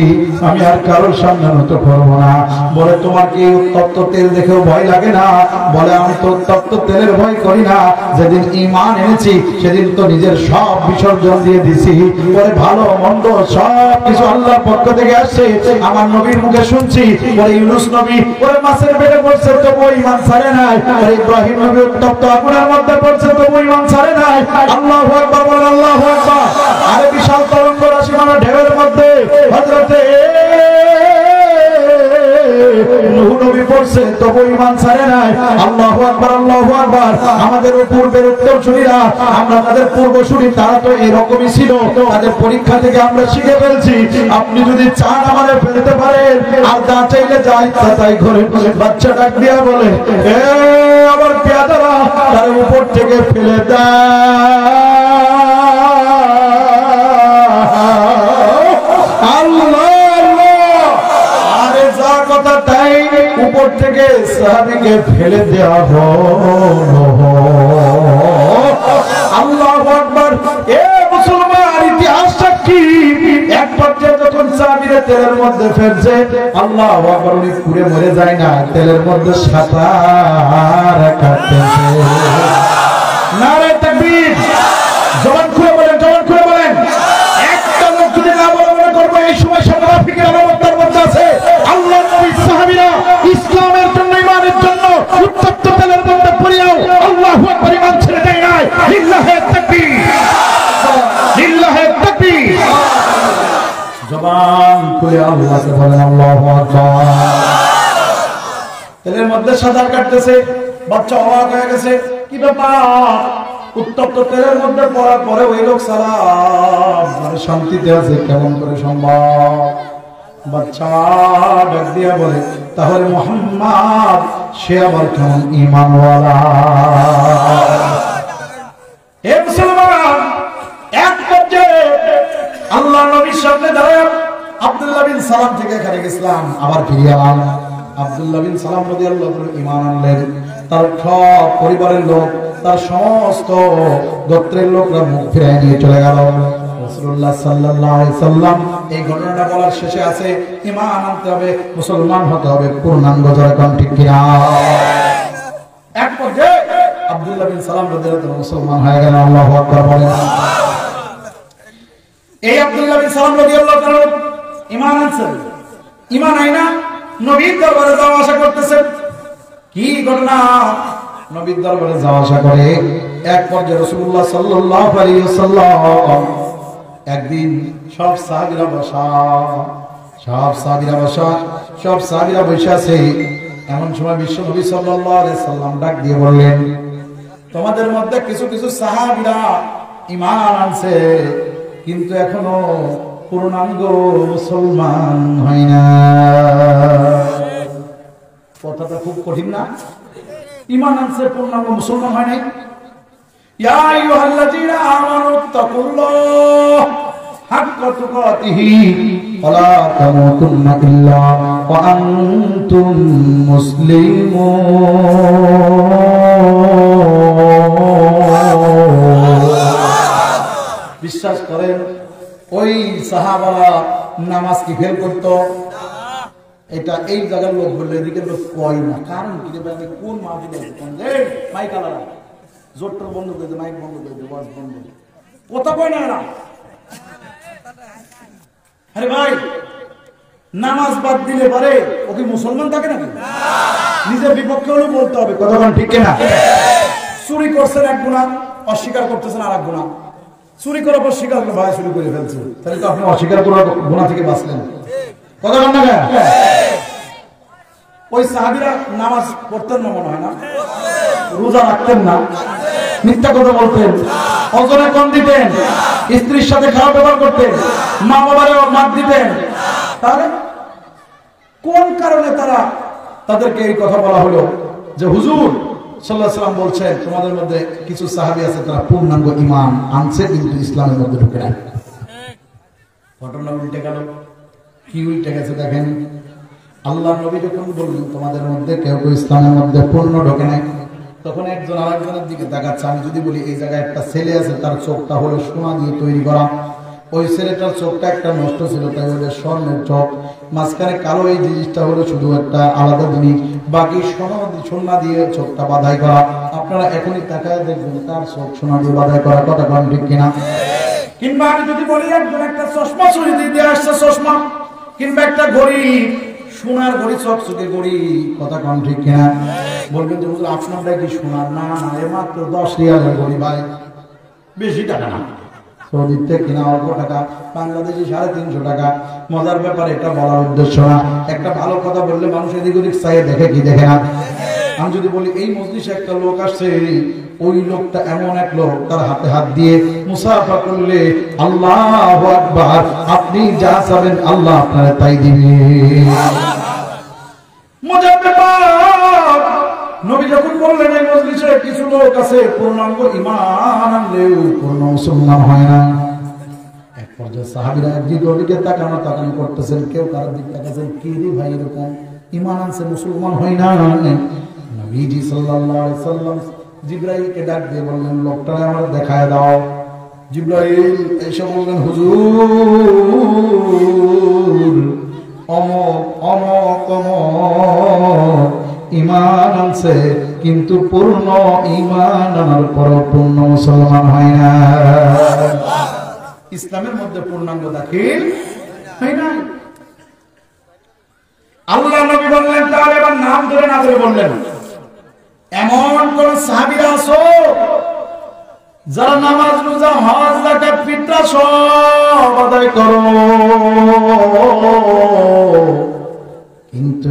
আমি আর কারোর সামনে নত করব না। বলে তোমার কি উত্তপ্ত তেল দেখেও ভয় লাগে না? বলে আমি তো উত্তপ্ত তেলের ভয় করি না, যেদিন ঈমান এনেছি সেদিন তো নিজের সব বিসর্জন দিয়ে দিছি। বলে ভালো মন্দ সব কিছু আল্লাহর পক্ষ থেকে আসছে, আমার নবীর মুখে শুনছি। বলে ইউনূস নবী ওরে মাছের পেটে পড়ছে তবুও ঈমান ছাড়ে নাই, আর ইব্রাহিম নবী উত্তপ্ত আগুনের মধ্যে পড়ছে তবুও ঈমান ছাড়ে নাই। আল্লাহু আকবার বলেন, আল্লাহু আকবার। আরে বিশাল তরঙ্গ রাশি মানে ঢেউয়ের মধ্যে হযরতে নূহ নবী পড়ছে তবু ঈমান ছাড়ে নাই। আল্লাহু আকবার, আল্লাহু আকবার। আমাদের পূর্বের উত্তরসূরিরা, আমরা তাদের পূর্বসূরি, তারা তো এরকমই ছিল। তাদের পরীক্ষা থেকে আমরা শিখে ফেলছি। আপনি যদি চান আমাদের ফেলতে পারেন, আর যা চাইলে যা ইচ্ছা তাই ঘরে। বাচ্চা ডাক দিয়া বলে এ আমার পেয়াদারা, তার উপর থেকে ফেলে দাও। আল্লাহ কথা তাই উপর থেকে সাহাবীকে ফেলে দেওয়া হলো। আল্লাহু আকবার। এ মুসলমান, ইতিহাস সাক্ষী, এক পর্যায়ে যখন সাহাবীরা তেলের মধ্যে ফেলছে, আল্লাহু আকবার, উনি পুড়ে মরে যায় না, তেলের মধ্যে সাঁতার কাটতেছে। নারে তাকবীর। জবান খুলে বলেন, জবান খুলে বলেন। একটা লোক যদি না বলে মনে করবো এই সময় মুনাফিকের আলামত তার মধ্যে আছে। আল্লাহর নবীর সাহাবীরা ইসলামের জন্য, ঈমানের জন্য উত্তপ্ত তেলের মধ্যে পড়িয়াও আল্লাহু আকবার ঈমান ছেড়ে দেয় নাই। লিল্লাহি তাকবীর, লিল্লাহি তাকবীর। জবান খুলে আল্লাহকে বলেন আল্লাহু আকবার। তেলের মধ্যে সাঁতার কাটতেছে, বাচ্চা অবাক হয়ে গেছে, কি ব্যাপার? উত্তপ্ত তেলের মধ্যে পড়ার পরে ওই লোক সালাম মানে শান্তিতে আছে, কেমন করে সম্ভব? বাচ্চা ডাক দিয়া বলে তাহলে মুহাম্মদ সে আবার কেমন ঈমানওয়ালা? হে মুসলমান, এক পর্যায়ে আল্লাহর নবীর সামনে দাঁড়ায় আব্দুল্লাহ বিন সালাম থেকে এখানে ইসলাম আবার ফিরিয়ে আনলেন। আব্দুল্লাহ বিন সালাম রাদিয়াল্লাহু আনহু ঈমান আনলেন। তার সব পরিবারের লোক, তার সমস্ত গোত্রের লোকরা মুখ ফিরিয়ে নিয়ে চলে গেল। রাসূলুল্লাহ সাল্লাল্লাহু আলাইহি সাল্লাম এই ঘটনাটা বলার শেষে আছে ঈমান আনতে হবে, মুসলমান হতে হবে পূর্ণাঙ্গ। যখন ঠিক কিনা? এক পর্যায়ে আব্দুল্লাহ বিন সালাম রাদিয়াল্লাহু আনহু মুসলমান হয়ে গেলেন। আল্লাহু আকবার বলেন। এই আব্দুল্লাহ বিন সালাম রাদিয়াল্লাহু আনহু ঈমান আনছেন, ঈমান আইনা নবীর দরবারে যাওয়া আসা করতেছেন। কি ঘটনা? নবীর দরবারে যাওয়া আসা করে এক পর্যায়ে রাসূলুল্লাহ সাল্লাল্লাহু আলাইহি ওয়াসাল্লাম একদিন সব সাহাবীরা বসা, সব সাহাবীরা বসে আছে। এমন সময় বিশ্ব নবী সাল্লাল্লাহু আলাইহি সাল্লাম ডাক দিয়ে বললেন, তোমাদের মধ্যে কিছু কিছু সাহাবীরা ঈমান আনছে, কিন্তু এখনো পূর্ণাঙ্গ মুসলমান হয় না। কথাটা খুব কঠিন না? ঈমান আনছে, পূর্ণাঙ্গ মুসলমান হয় নাই। ইয়া আইয়ুহাল্লাযীনা আমানু তাকুল্লাহ হাক্কা তুকাতিহি ওয়া লা তামুতুন্না ইল্লা ওয়া আনতুম মুসলিমুন। বিশ্বাস করেন ওই সাহাবারা নামাজ কি ফেল করতো? এটা এই জায়গার লোক বললে এদিকে লোক কয় না। কারণ কি? আমি কোন মাহফিলে মাইক আলাদা, জোরটা বন্ধ করে দে, মাইক বন্ধ করে দে, ওয়াজ বন্ধ, কথা কয় না এরা। আরে ভাই, নামাজ বাদ দিলে পারে ও কি মুসলমান থাকে নাকি? নিজের বিপক্ষে হলেও বলতে হবে, কথা বলেন ঠিক কিনা? চুরি করছেন এক গুনাহ, অস্বীকার করতেছেন আর এক গুনাহ। চুরি করার পর স্বীকার করে ভাই চুরি করে ফেলছে, তাহলে তো আপনি অস্বীকার করার গুনাহ থেকে বাঁচলেন। কথা বলেন না? ওই সাহাবীরা নামাজ পড়তেন না মনে হয় না, রোজা রাখতেন না, মিথ্যা কথা বলতেন, ওজনে কম দিতেন, স্ত্রীর সাথে খারাপ ব্যবহার করতেন, মা বাবারে মার দিতেন। তাহলে কোন কারণে তাদেরকে এই কথা বলা হলো যে হুজুর সাল্লাল্লাহু আলাইহি ওয়াসাল্লাম বলছেন তোমাদের মধ্যে কিছু সাহাবী আছে তারা পূর্ণাঙ্গ ঈমান আনছে কিন্তু ইসলামের মধ্যে ঢুকে নাই। ঘটনা উল্টে গেল। কি উল্টে গেছে দেখেন? আল্লাহর নবী যখন বললেন তোমাদের মধ্যে কেউ কেউ ইসলামের মধ্যে পূর্ণ ঢোকে নাই, তখন একজন আরেকজনের দিকে তাকাচ্ছে। আমি যদি বলি এই জায়গায় একটা ছেলে আছে, তার চোখটা হলো সোনা দিয়ে তৈরি করা, ওই ছেলেটার চোখটা একটা নষ্ট ছিল, তাই ওদের স্বর্ণের চোখ, মাঝখানে কালো, এই জিনিসটা হলো শুধু একটা আলাদা জিনিস, বাকি সোনা দিয়ে চোখটা বাঁধাই করা। আপনারা এখনই তাকায় দেখবেন তার চোখ সোনা দিয়ে বাঁধাই করা, কথা কম ঠিক কিনা? কিংবা আমি যদি বলি একজন একটা চশমা চুরি দিয়ে আসছে, চশমা, কিংবা একটা ঘড়ি, সোনার ঘড়ি, চকচকে ঘড়ি, কথা কম ঠিক কিনা? বলবেন যে হুজুর আপনারটা কি সোনার? না না, এ মাত্র 10 রিয়ালের ঘড়ি ভাই, বেশি টাকা না, সৌদিতে কিনা অল্প টাকা, বাংলাদেশি 350 টাকা। মজার ব্যাপার এটা বলার উদ্দেশ্য না, একটা ভালো কথা বললে মানুষ এদিক ওদিক চাইয়ে দেখে কি দেখে না। আমি যদি বলি এই মজলিসে একটা লোক আসছে, ওই লোকটা এমন এক লোক, তার হাতে হাত দিয়ে মুসাফা করলে আল্লাহু আকবার, আপনি যা চাবেন আল্লাহ আপনারে তাই দিবে। মজার ব্যাপার, নবী যখন বললেন এই মজলিসে কিছু লোক আছে পূর্ণাঙ্গ ঈমান আনলেও পূর্ণ মুসলমান হয় না, এক পর্যায়ে সাহাবীরা একদিকে দিকে তাকানো করতেছেন, কেউ কারোর দিকে তাকাচ্ছেন, কি রে ভাই এরকম ঈমান আনছে মুসলমান হয় না? নবীজি সাল্লাল্লাহু আলাইহি সাল্লাম জিবরাইলকে ডাক দিয়ে বললেন, লোকটারে আমার দেখায় দাও। জিবরাইল এসে বললেন, হুজুর অমক অমক অমক ঈমান আনছে, কিন্তু পূর্ণ ঈমান আনার পর পূর্ণ মুসলমান হয় না। ইসলামের মধ্যে পূর্ণাঙ্গ দাখিল হয় না। আল্লাহ নবী বললেন, তাহলে এবার নাম ধরে না ধরে বললেন, এমন কোন সাহাবীরা আছো যারা নামাজ, রোজা, হজ, যাকাত, ফিতরা সব আদায় করো, কিন্তু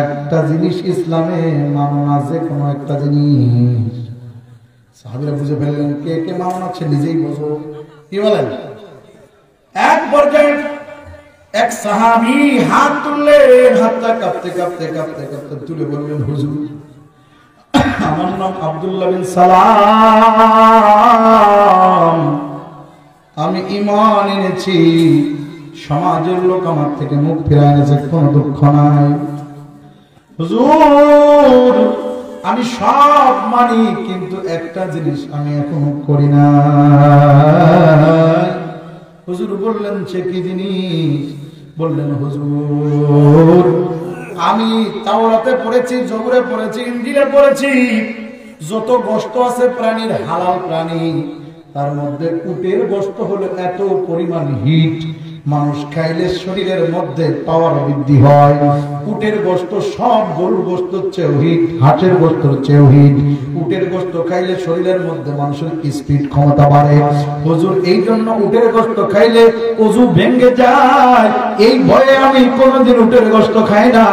একটা জিনিস ইসলামে মানো না, যে কোনো একটা জিনিস। সাহাবীরা বুঝে ফেললেন কে কে মানো না, নিজেই বোঝো। কি বলেন? এক পর্যায়ে এক সাহাবী হাত তুললেন, হাতটা কাঁপতে কাঁপতে কাঁপতে কাঁপতে তুলে বললেন, হুজুর আমার নাম আব্দুল্লাহ বিন সালাম, আমি ঈমান এনেছি, সমাজের লোক আমার থেকে মুখ ফিরায় এনেছে, কোনো দুঃখ নাই। হুজুর আমি সব মানি, কিন্তু একটা জিনিস আমি এখনো করি না। হুজুর বললেন, সে কি জিনিস? বললেন, হুজুর আমি তাওরাতে পড়েছি, জবুরে পড়েছি, ইনজিলে পড়েছি, যত গোশত আছে প্রাণীর, হালাল প্রাণী, তার মধ্যে উটের গোশত হলো এত পরিমাণ হিট, মানুষ খাইলে শরীরের মধ্যে পাওয়ার বৃদ্ধি হয়। উটের গোশত সব গরুর গোশতের চেয়েও হিট, হাঁসের গোশতের চেয়েও হিট। উটের গোশত খাইলে শরীরের মধ্যে মানুষের স্পিড, ক্ষমতা বাড়ে। হুজুর এই জন্য উটের গোশত খাইলে ওযু ভেঙে যায়, এই ভয়ে আমি কোনোদিন উটের গোশত খাই না,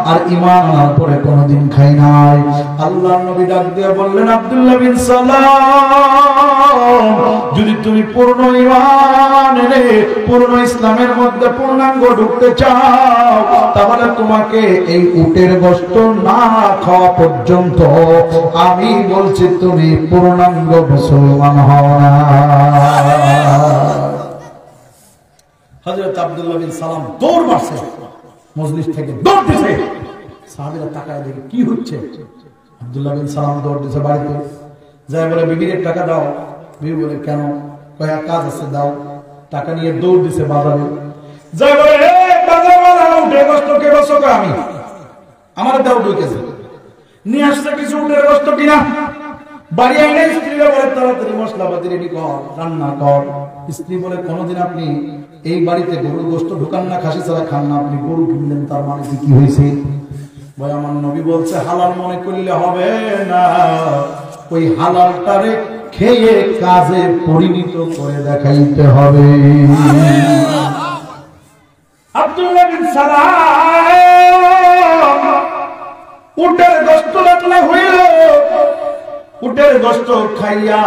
আর ঈমান আনার পরে কোনোদিন খাই নাই। আল্লাহর নবী ডাক দিয়ে বললেন, আব্দুল্লাহ বিন সালাম, যদি তুমি পূর্ণ ঈমান এনে পূর্ণ ইসলামের মধ্যে পূর্ণাঙ্গ ঢুকতে চাও, তাহলে তোমাকে এই উটের গোশত না খাওয়া পর্যন্ত আমি বলছি তুমি পূর্ণাঙ্গ মুসলমান হও না। হযরত আব্দুল্লাহ বিন সালাম দৌড় মারছে, মজলিস থেকে দৌড় দিছে। সাহাবীরা তাকায় দেখে কি হচ্ছে। আব্দুল্লাহ বিন সালাম দৌড় দিছে বাড়িতে, যায় বলে বিবির টাকা দাও। বিবি বলে কেন? কয় কাজ আছে দাও। টাকা নিয়ে দৌড় দিছে বাজারে, যায় বলে এ বাজারওয়ালা উটের গোশত কে বসো? আমি, আমার দাও 2 কেজি। নিয়ে আসছে কিছু উটের গোশত কিনা, বাড়ি আইনে স্ত্রীরা বলে তাড়াতাড়ি মশলাপাতি রেডি কর, রান্না কর। স্ত্রী বলে কোনদিন আপনি এই বাড়িতে গরুর গোশত ঢুকান না, খাসি ছাড়া খান না, আপনি গরু কিনলেন, তার মানে কি হয়েছে? ভাই আমার নবী বলছে হালাল মনে করলে হবে না, ওই হালালটারে খেয়ে কাজে পরিণত করে দেখাইতে হবে। আব্দুল্লাহ বিন সালাম উটের গোশত রান্না হইল, উটের গোশত খাইয়া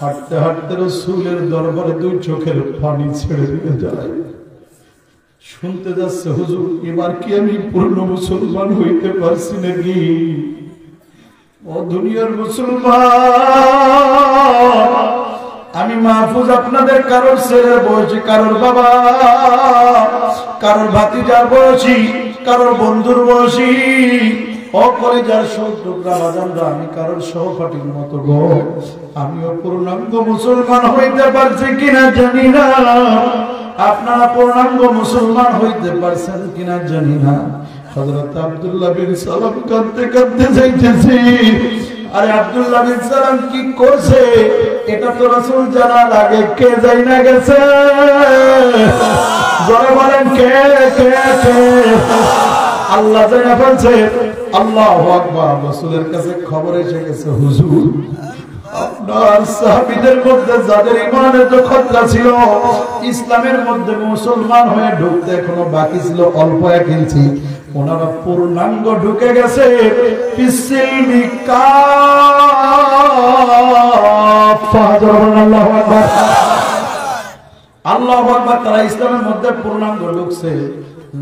হাঁটতে হাঁটতে রাসূলের দরবারে 2 চোখের পানি ছেড়ে দিয়ে যায়। শুনতে যাচ্ছে, হুজুর এবার কি আমি পূর্ণ মুসলমান হইতে পারছি নাকি? ও দুনিয়ার মুসলমান, আমি মাহফুজ আপনাদের কারোর ছেলের বয়সী, কারোর বাবা, কারোর ভাতিজার বয়সী, কারোর বন্ধুর বয়সী, অকলিজার শত্রুরা বাজানরা, আমি কারোর সহপাঠীর মতো গো, আমিও পূর্ণাঙ্গ মুসলমান হইতে পারছি কিনা জানি না, আপনারা পূর্ণাঙ্গ মুসলমান হইতে পারছেন কিনা জানি না। হযরত আব্দুল্লাহ বিন সালাম কাঁদতে কাঁদতে যাইতেছি, আরে আব্দুল্লাহ বিন সালাম কি করছে এটা তো রাসূল জানার আগে কে যাই না গেছে? জোরে বলেন কে কে কে? আল্লাহ জানা বলছে, আল্লাহু আকবার। রাসূলের কাছে খবর এসে গেছে, হুজুর আপনার সাহাবীদের মধ্যে যাদের ঈমানে তো খতরা ছিল, ইসলামের মধ্যে মুসলমান হয়ে ঢুকতে এখনো বাকি ছিল অল্প এক ইঞ্চি, ওনারা পূর্ণাঙ্গ ঢুকে গেছে। ফিসিলমি কাফা, আল্লাহু আকবার আল্লাহু আকবার। তারা ইসলামের মধ্যে পূর্ণাঙ্গ ঢুকছে।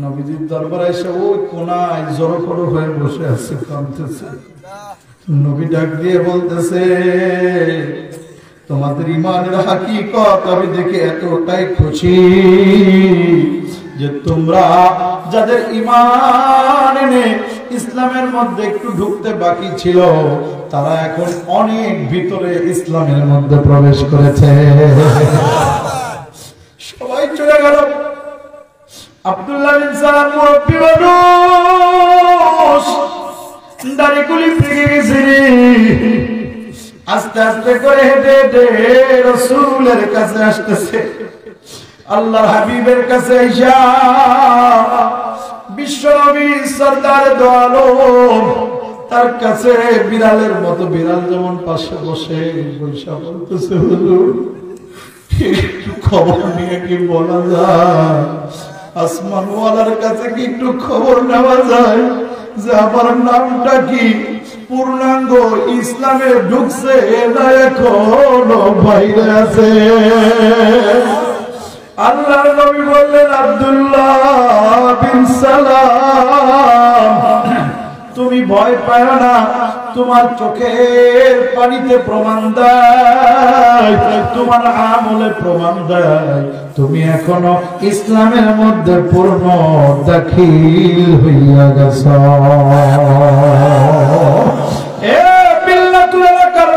নবীজির দরবারে এসে ওই কোনায় জড়ো হয়ে বসে আছে, কাঁদতেছে। নবী ডাক দিয়ে বলতেছে, তোমাদের ঈমানের হাকিকত আমি দেখে এতটাই খুশি যে তোমরা যাদের ঈমান এনে ইসলামের মধ্যে একটু ঢুকতে বাকি ছিল, তারা এখন অনেক ভিতরে ইসলামের মধ্যে প্রবেশ করেছে। সবাই চলে গেল। আব্দুল্লাহ বিন সালাম মুরব্বী মানুষ, দাড়িগুলি পেকে গেছে, আস্তে আস্তে করে হেঁটে হেঁটে রাসূলের কাছে আসতেছে। আল্লাহর হাবিবের কাছে আইসা বিশ্বনবী সরদার দো আলম তার কাছে বিড়ালের মতো, বিড়াল যেমন পাশে বসে বলতেছে, হুজুর একটু খবর নিয়ে কি বলা যায়? আসমানওয়ালার কাছে কি একটু খবর নেওয়া যায় যে আমার নামটা কি পূর্ণাঙ্গ ইসলামে ঢুকছে না এখনো বাইরে আছে? আল্লাহর নবী বললেন, আব্দুল্লাহ বিন সালাম তুমি ভয় পায় না, তোমার চোখের পানিতে প্রমাণ দেয়, তোমার আমলে প্রমাণ দেয় তুমি এখনো ইসলামের মধ্যে পূর্ণ দাখিল হইয়া গেছ। এ বিল্লাতুল এলাকার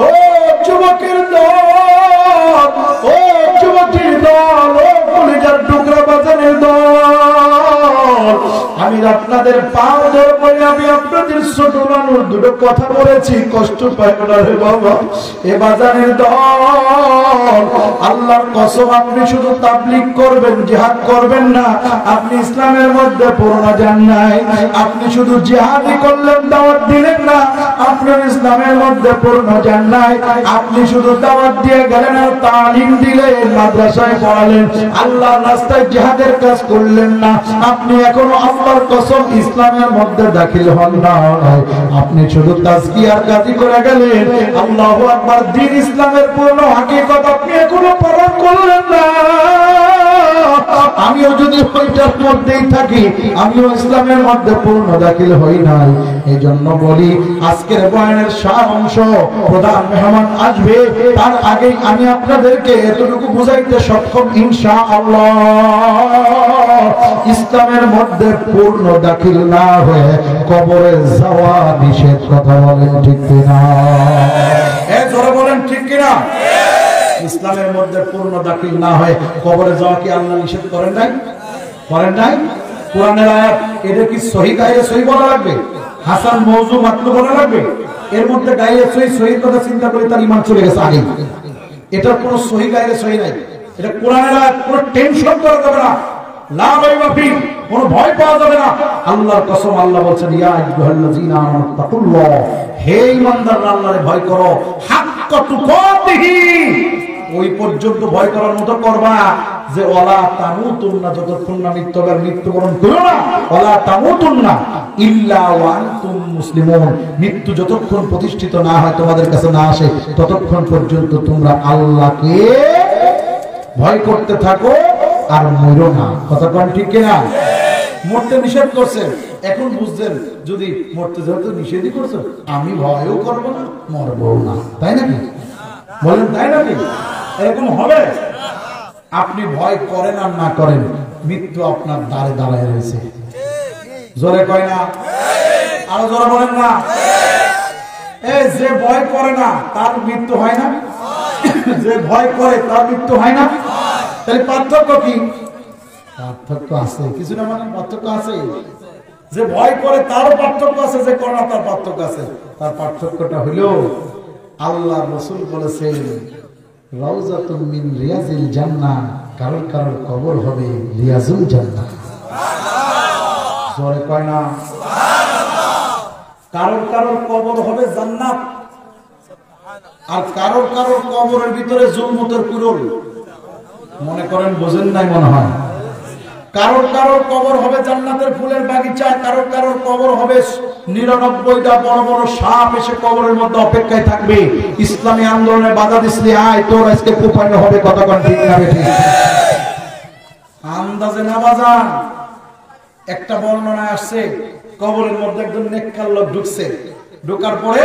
ও যুবকের দল, ও যুবতীর দল, ও কলিজার টুকরা বাজানের দল, আমি আপনাদের পাও ধরে আমি আপনাদের ছোট মানুষ দুটো কথা বলেছি, কষ্ট পায় না রে বাবা। এ বাজারের দল, আল্লাহর কসম আপনি শুধু তাবলীগ করবেন, জিহাদ করবেন না, আপনি ইসলামের মধ্যে পূর্ণ যান নাই। আপনি শুধু জিহাদই করলেন, দাওয়াত দিলেন না, আপনি ইসলামের মধ্যে পূর্ণ যান নাই। আপনি শুধু দাওয়াত দিয়ে গেলেন আর তালিম দিলেন, মাদ্রাসায় পড়ালেন, আল্লাহর রাস্তায় জিহাদের কাজ করলেন না, আপনি এখনো আল্লাহর কসম ইসলামের মধ্যে দাখিল হন না। আপনি শুধু তাজকিয়ার কাজই করে গেলেন, আল্লাহু আকবার, দ্বীন ইসলামের পূর্ণ হাকিকত আপনি এখনো পালন করলেন না। আমিও যদি ওইটার মধ্যেই থাকি, আমিও ইসলামের মধ্যে পূর্ণ দাখিল হই নাই। এই জন্য বলি, আজকের বয়ানের সার অংশ, প্রধান মেহমান আসবে, তার আগেই আমি আপনাদেরকে এতটুকু বুঝাইতে সক্ষম ইনশাআল্লাহ, ইসলামের মধ্যে পূর্ণ দাখিল না হয়ে কবরে যাওয়া নিষেধ। কথা বলেন ঠিক কিনা? জোরে বলেন ঠিক কিনা? ইসলামের মধ্যে পূর্ণ দাখিল না হয়ে কবরে যাওয়া কি আল্লাহ নিষেধ করেন নাই? করেন নাই? কোরআনের আয়াত, এটা কি সহি গায়ে সহি বলা লাগবে? হাসান মওযু মাতলু বলা লাগবে? এর মধ্যে গায়ে সহি সহির কথা চিন্তা করে তার ঈমান চলে গেছে আগে। এটা কোনো সহি গায়ে সহি নাই, এটা কোরআনের আয়াত, কোনো টেনশন করা যাবে না, লা রাইবা ফি, কোনো ভয় পাওয়া যাবে না। আল্লাহর কসম, আল্লাহ বলেন, ইয়া আইয়ুহাল্লাযীনা আমানু তাকুল্লাহ, হে ঈমানদাররা আল্লাহরে ভয় করো, হাক্কা তুকাতিহি, ওই পর্যন্ত ভয় করার মতো করবা যে ওয়ালা তামুতুন্না, যতক্ষণ না মৃত্যুবরণ করো না, ওয়ালা তামুতুন্না ইল্লা ওয়া আনতুম মুসলিমুন, মৃত্যু যতক্ষণ প্রতিষ্ঠিত না হয়, তোমাদের কাছে না আসে, ততক্ষণ পর্যন্ত তোমরা আল্লাহকে ভয় করতে থাকো আর মরো না। কথা কোন ঠিক কিনা? মরতে নিষেধ করছে, এখন বুঝছেন যদি মরতে যাও তো নিষেধই করছে, আমি ভয়ও করবো না, মরবো না, তাই নাকি? বলেন তাই নাকি? এরকম হবে? আপনি ভয় করেন আর না করেন, মৃত্যু আপনার দ্বারে দাঁড়ায় রয়েছে। জোরে কয় না? আরো জোরে বলেন না? এই যে ভয় করে না তার মৃত্যু হয় না, যে ভয় করে তার মৃত্যু হয় না। তাহলে পার্থক্য কি? পার্থক্য আছে, কিছু না মানে পার্থক্য আছে। যে ভয় করে তারও পার্থক্য আছে, যে করে না তার পার্থক্য আছে। তার পার্থক্যটা হলো আল্লাহ রাসূল বলেছেন রাউযাতুম মিন রিয়াজিল জান্নাহ, কারোর কারোর কবর হবে রিয়াজুল জান্নাহ। জোরে কয় না? কারোর কারোর কবর হবে জান্নাত, আর কারোর কারোর কবরের ভিতরে জুলমতের কুরুল। মনে করেন বোঝেন নাই মনে হয়। কারোর কারোর কবর হবে জান্নাতের ফুলের বাগিচা, কারোর কারোর কবর হবে 99টা বড় বড় সাপ এসে কবরের মধ্যে অপেক্ষায় থাকবে। ইসলামী আন্দোলনে বাধা দিসলি আয় তোর আজকে কুপাইন হবে, কতক্ষণ ঠিক না বেঠিক? আন্দাজে না বাজান। একটা বর্ণনা আসছে কবরের মধ্যে একজন নেককার লোক ঢুকছে, ঢোকার পরে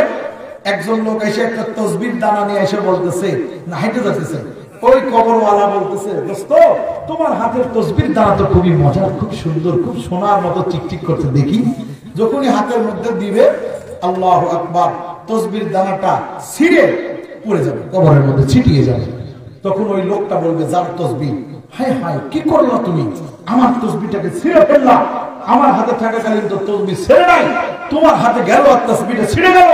একজন লোক এসে একটা তসবির দানা নিয়ে এসে বলতেছে, না হেঁটে যাচ্ছে, ওই কবরওয়ালা বলতেছে দোস্ত তোমার হাতের তসবির দানা তো খুবই মজার, খুব সুন্দর, খুব সোনার মতো টিকটিক করতে দেখি। যখনই হাতের মধ্যে দিবে আল্লাহু আকবার, তসবির দানাটা ছিঁড়ে পড়ে যাবে, কবরের মধ্যে ছিটিয়ে যাবে। তখন ওই লোকটা বলবে যার তসবিহ, হায় হায় কি করলা তুমি, আমার তসবিহটাকে ছিঁড়ে ফেললা, আমার হাতে থাকাকালীন তো তসবিহ ছেড়ে নাই, তোমার হাতে গেল আর তসবিহটা ছিঁড়ে গেল।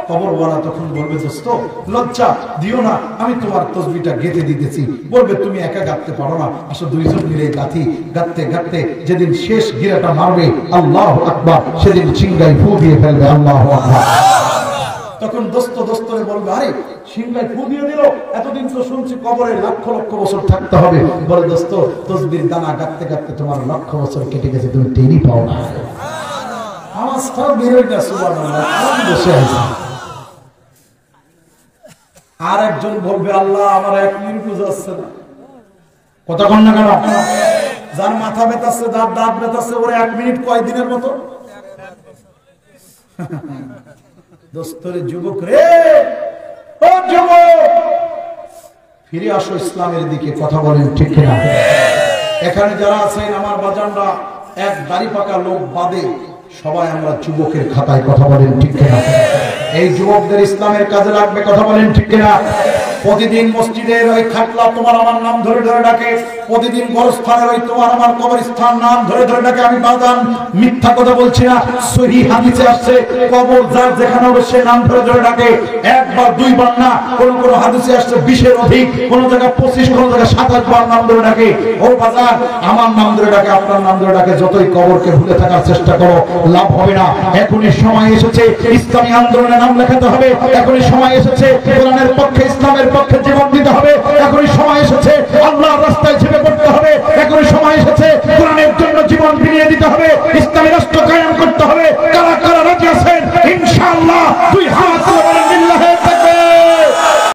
কবরওয়ালা তখন বলবে দোস্ত লজ্জা দিও না, আমি তোমার তসবিহটা গেঁথে দিতেছি। বলবে তুমি একা গাঁথতে পারো না, আসো দুইজন মিলে গাঁথি। গাঁথতে গাঁথতে যেদিন শেষ গিরাটা মারবে আল্লাহু আকবার, সেদিন সিংহায় ফু দিয়ে ফেলবে আল্লাহু আকবার। তখন দোস্ত দোস্তরে বলবে আরে সিংহায় ফু দিয়ে দিল, এতদিন তো শুনছি কবরে লক্ষ লক্ষ বছর থাকতে হবে। বলে দোস্ত তসবির দানা গাঁথতে গাঁথতে তোমার লক্ষ বছর কেটে গেছে, তুমি টেরই পাও না। আওয়াজটাও বেরোয় না, সুবহানাল্লাহ, বসে আছে। আর একজন বলবে আল্লাহ আমার 1 মিনিটও যাচ্ছে না। কতক্ষণ না কেন? যার মাথা ব্যথাচ্ছে, যার দাঁত ব্যথাচ্ছে, ওর 1 মিনিট কয়দিনের মতো? দোস্তরে যুবক রে, ও যুবক ফিরে আসো ইসলামের দিকে। কথা বলেন ঠিক কিনা? এখানে যারা আছেন আমার বাজানরা, এক দাড়ি পাকা লোক বাদে সবাই আমরা যুবকের খাতায়। কথা বলেন ঠিক কিনা? এই যুবকদের ইসলামের কাজে লাগবে। কথা বলেন ঠিক কিনা? প্রতিদিন মসজিদের ওই খাটলা তোমার আমার নাম ধরে ধরে ডাকে, প্রতিদিন গোরস্থানের ওই তোমার আমার কবরস্থান নাম ধরে ধরে ডাকে। আমি বাজান মিথ্যা কথা বলছি না, সহিহ হাদিসে আসছে কবর যার যেখানে হবে সে নাম ধরে ধরে ডাকে। একবার দুইবার না, কোন কোন হাদিসে আসছে 20-এর অধিক, কোন জায়গায় 25, কোন জায়গায় 27 বার নাম ধরে ডাকে। ও বাজান আমার নাম ধরে ডাকে, আপনার নাম ধরে ডাকে, যতই কবরকে ভুলে থাকার চেষ্টা করো লাভ হবে না। এখনই সময় এসেছে ইসলামী আন্দোলনে নাম লেখাতে হবে। এখনই সময় এসেছে কোরআনের পক্ষে ইসলামের পক্ষে জীবন দিতে হবে। এখনই সময় এসেছে আল্লাহর রাস্তায় ঝেঁপে পড়তে হবে। এখনই সময় এসেছে কোরআনের জন্য জীবন বিলিয়ে দিতে হবে। ইসলামী রাষ্ট্র কায়েম করতে হবে।